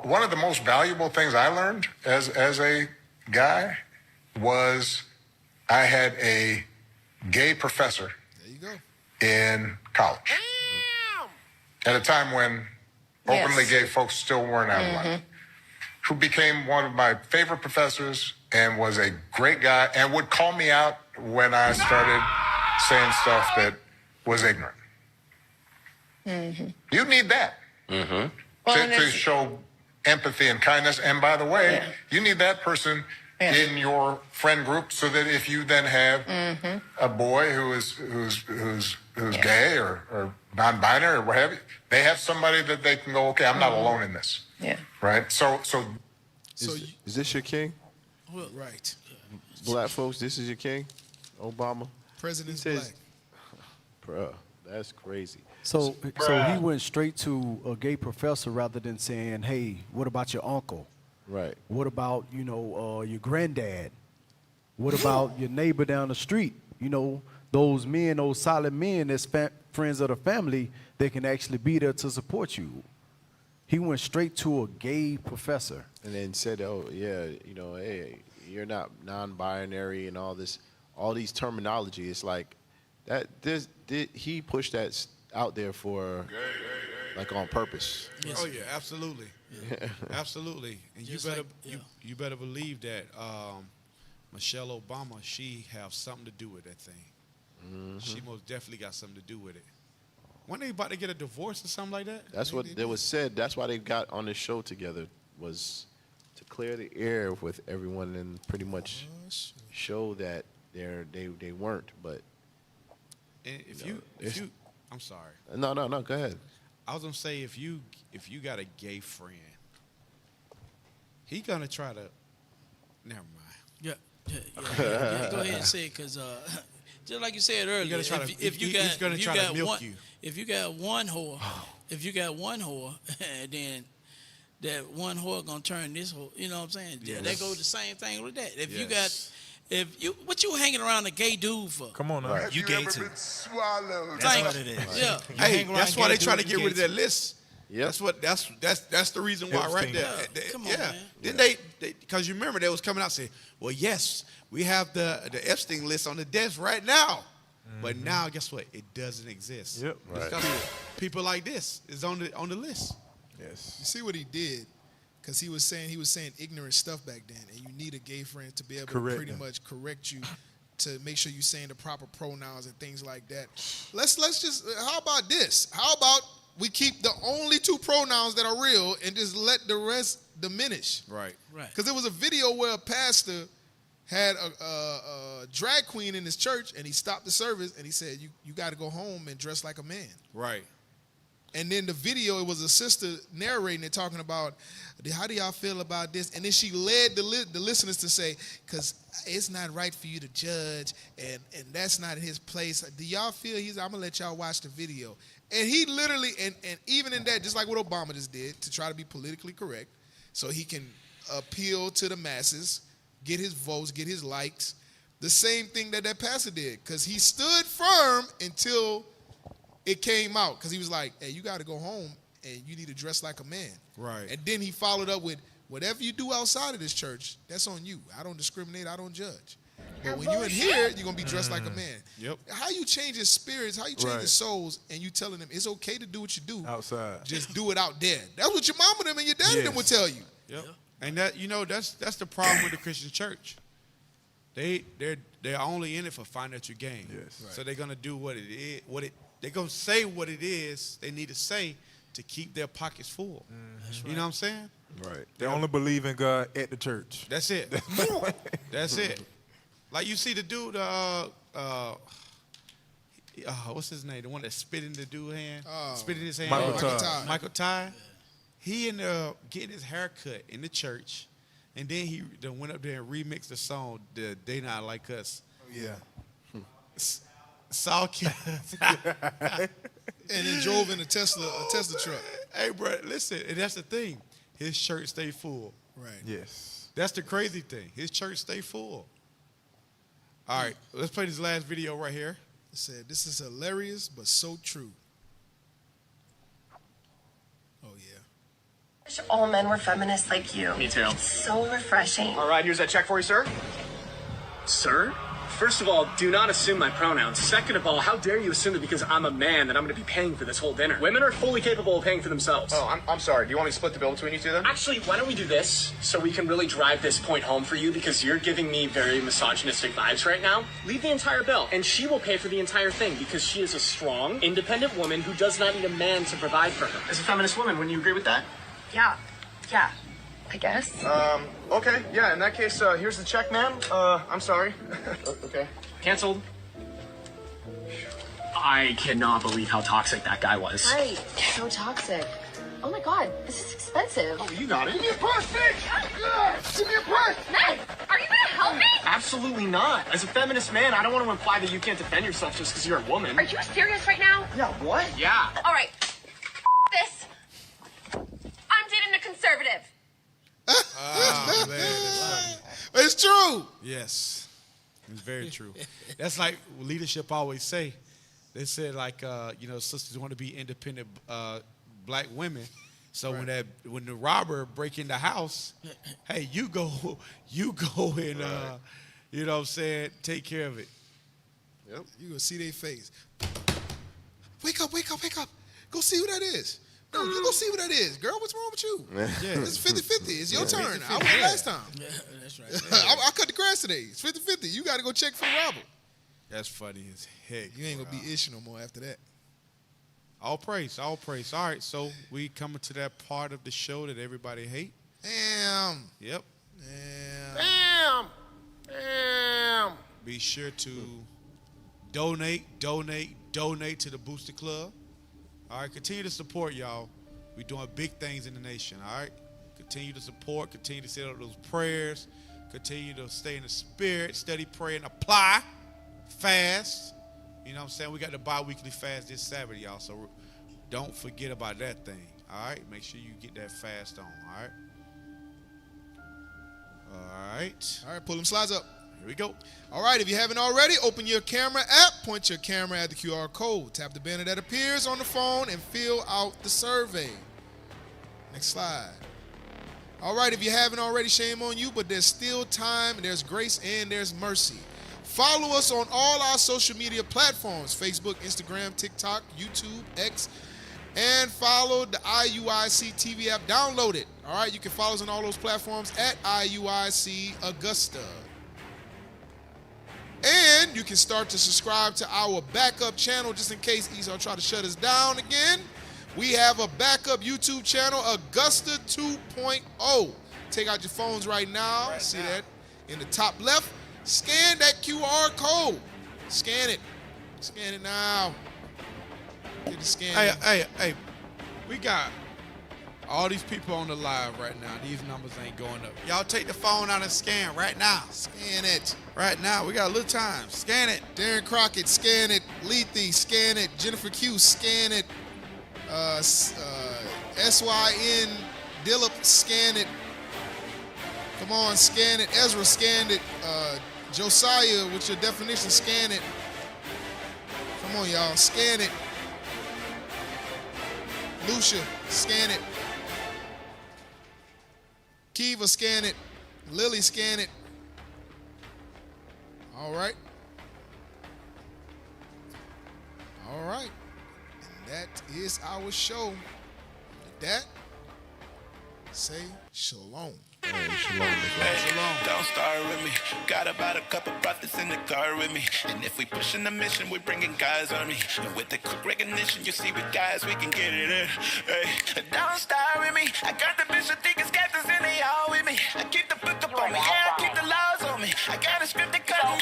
One of the most valuable things I learned as a guy was I had a gay professor in college. At a time when openly gay folks still weren't out of line. Who became one of my favorite professors and was a great guy and would call me out when I started saying stuff that was ignorant. You need that to show empathy and kindness. And by the way, you need that person in your friend group so that if you then have a boy who's gay or non-binary or what have you, they have somebody that they can go, okay, I'm not alone in this. Yeah. Right. So is this your king? Well, right. Black folks, this is your king, Obama. President's black. Bruh, that's crazy. So he went straight to a gay professor rather than saying, "Hey, what about your uncle? Right. What about your granddad? What about your neighbor down the street? Those men, those solid men that's friends of the family, they can actually be there to support you." He went straight to a gay professor. And then said, oh, yeah, hey, you're not non-binary and all these terminology. It's like he pushed that out there for, like, on purpose. Yes. Oh, yeah, absolutely. Yeah. Absolutely. And you better believe that Michelle Obama, she have something to do with that thing. She most definitely got something to do with it. Weren't they about to get a divorce or something like that? That's what it was said. That's why they got on this show together, was to clear the air with everyone and pretty much show that they weren't. But and I'm sorry. No, go ahead. I was gonna say if you got a gay friend, he gonna try to. Never mind. Yeah. Go ahead and say it, because just like you said earlier, he's gonna try to milk you. If you got one whore, then that one whore gonna turn this whore. You know what I'm saying? Yeah, that goes the same thing with that. What you hanging around a gay dude for? Come on now. Right. You gay too. That's what it is. Yeah. Hey, that's why they try to get rid of that list. Yeah. That's the reason why right there. Come on, man. Then they because you remember they was coming out saying, well, yes, we have the Epstein list on the desk right now. But now, guess what? It doesn't exist. Yep. Right. People like this is on the list. Yes. You see what he did? Because he was saying ignorant stuff back then, and you need a gay friend to be able to pretty much correct you, to make sure you're saying the proper pronouns and things like that. Let's just, how about this? How about we keep the only two pronouns that are real and just let the rest diminish? Right. Because there was a video where a pastor had a drag queen in his church, and he stopped the service and he said, "You got to go home and dress like a man." Right. And then the video, it was a sister narrating it, talking about, how do y'all feel about this? And then she led the listeners to say, because it's not right for you to judge, and that's not his place. Do y'all feel I'm going to let y'all watch the video. And he literally, and even in that, just like what Obama just did, to try to be politically correct, so he can appeal to the masses, get his votes, get his likes, the same thing that pastor did, because he stood firm until it came out, because he was like, hey, you got to go home and you need to dress like a man. Right. And then he followed up with, whatever you do outside of this church, that's on you. I don't discriminate. I don't judge. But when you're in here, you're going to be dressed like a man. Yep. How you change his spirits, how you change his souls, and you telling them it's okay to do what you do. Outside. Just do it out there. That's what your mama them and your daddy them would tell you. Yep. And that, that's the problem with the Christian church. They're only in it for financial gain. Yes. Right. So they're gonna do what it is, they're gonna say what it is they need to say to keep their pockets full. You know what I'm saying? Right. They only believe in God at the church. That's it. That's it. Like you see the dude, what's his name? The one that spit in the dude's hand, spit in his hand. Michael Ty. He ended up getting his hair cut in the church, and then he went up there and remixed the song, "They Not Like Us." Yeah. Saul and then drove in a Tesla truck. Hey, bro, listen, and that's the thing. His church stayed full. Right. Yes. That's the crazy thing. His church stayed full. All right, let's play this last video right here. It said, this is hilarious, but so true. Oh, yeah. Wish all men were feminists like you. Me too. It's so refreshing. All right, here's that check for you, sir. Sir? First of all, do not assume my pronouns. Second of all, how dare you assume that because I'm a man that I'm going to be paying for this whole dinner? Women are fully capable of paying for themselves. Oh, I'm sorry. Do you want me to split the bill between you two then? Actually, why don't we do this so we can really drive this point home for you, because you're giving me very misogynistic vibes right now. Leave the entire bill, and she will pay for the entire thing because she is a strong, independent woman who does not need a man to provide for her. As a feminist woman, wouldn't you agree with that? Yeah. I guess. Okay. Yeah, in that case, here's the check, ma'am. I'm sorry. Okay. Canceled. I cannot believe how toxic that guy was. Right. So toxic. Oh my God, this is expensive. Oh, you got it. Give me a purse, bitch! Give me a purse! Man, are you gonna help me? Absolutely not. As a feminist man, I don't want to imply that you can't defend yourself just because you're a woman. Are you serious right now? Yeah, what? Yeah. All right. This. I'm dating a conservative. Oh, man, that's funny. It's true. Yes, it's very true. That's like leadership always say. They said like, sisters want to be independent black women. So when the robber break in the house, hey, you go and you know what I'm saying, take care of it. Yep. You gonna see their face. Wake up. Go see who that is. No, you go see what that is. Girl, what's wrong with you? Yeah. It's 50-50. It's your turn. I went last time. Yeah, that's right. I cut the grass today. It's 50-50. You got to go check for the robber. That's funny as heck. You ain't going to be Ish no more after that. All praise. All right, so we coming to that part of the show that everybody hate. Damn. Yep. Damn. Be sure to donate to the Booster Club. All right, continue to support, y'all. We're doing big things in the nation, all right? Continue to support, continue to set up those prayers, continue to stay in the spirit, steady praying, apply, fast. You know what I'm saying? We got the bi-weekly fast this Saturday, y'all, so don't forget about that thing, all right? Make sure you get that fast on, all right? All right, pull them slides up. Here we go. All right, if you haven't already, open your camera app, point your camera at the QR code, tap the banner that appears on the phone, and fill out the survey. Next slide. All right, if you haven't already, shame on you, but there's still time, there's grace, and there's mercy. Follow us on all our social media platforms, Facebook, Instagram, TikTok, YouTube, X, and follow the IUIC TV app. Download it. All right, you can follow us on all those platforms at iuicaugusta. And you can start to subscribe to our backup channel just in case Esau try to shut us down again. We have a backup YouTube channel, Augusta 2.0. Take out your phones right now. See that in the top left. Scan that QR code. Scan it. Scan it now. Get the scan. Hey, We got all these people on the live right now. These numbers ain't going up. Y'all take the phone out and scan right now. Scan it. Right now. We got a little time. Scan it. Darren Crockett, scan it. Lethe, scan it. Jennifer Q, scan it. SYN, Dillip, scan it. Come on, scan it. Ezra, scan it. Josiah, with your definition, scan it. Come on, y'all, scan it. Lucia, scan it. Kiva, scan it. Lily, scan it. All right. All right. And that is our show. With that, say shalom. Don't start with me. Got about a couple prophets in the car with me. And if we pushing the mission, we're bringing guys on me. And with the quick recognition, you see with guys, we can get it in. Hey, don't start with me. I got the bishop, deacons, captains in the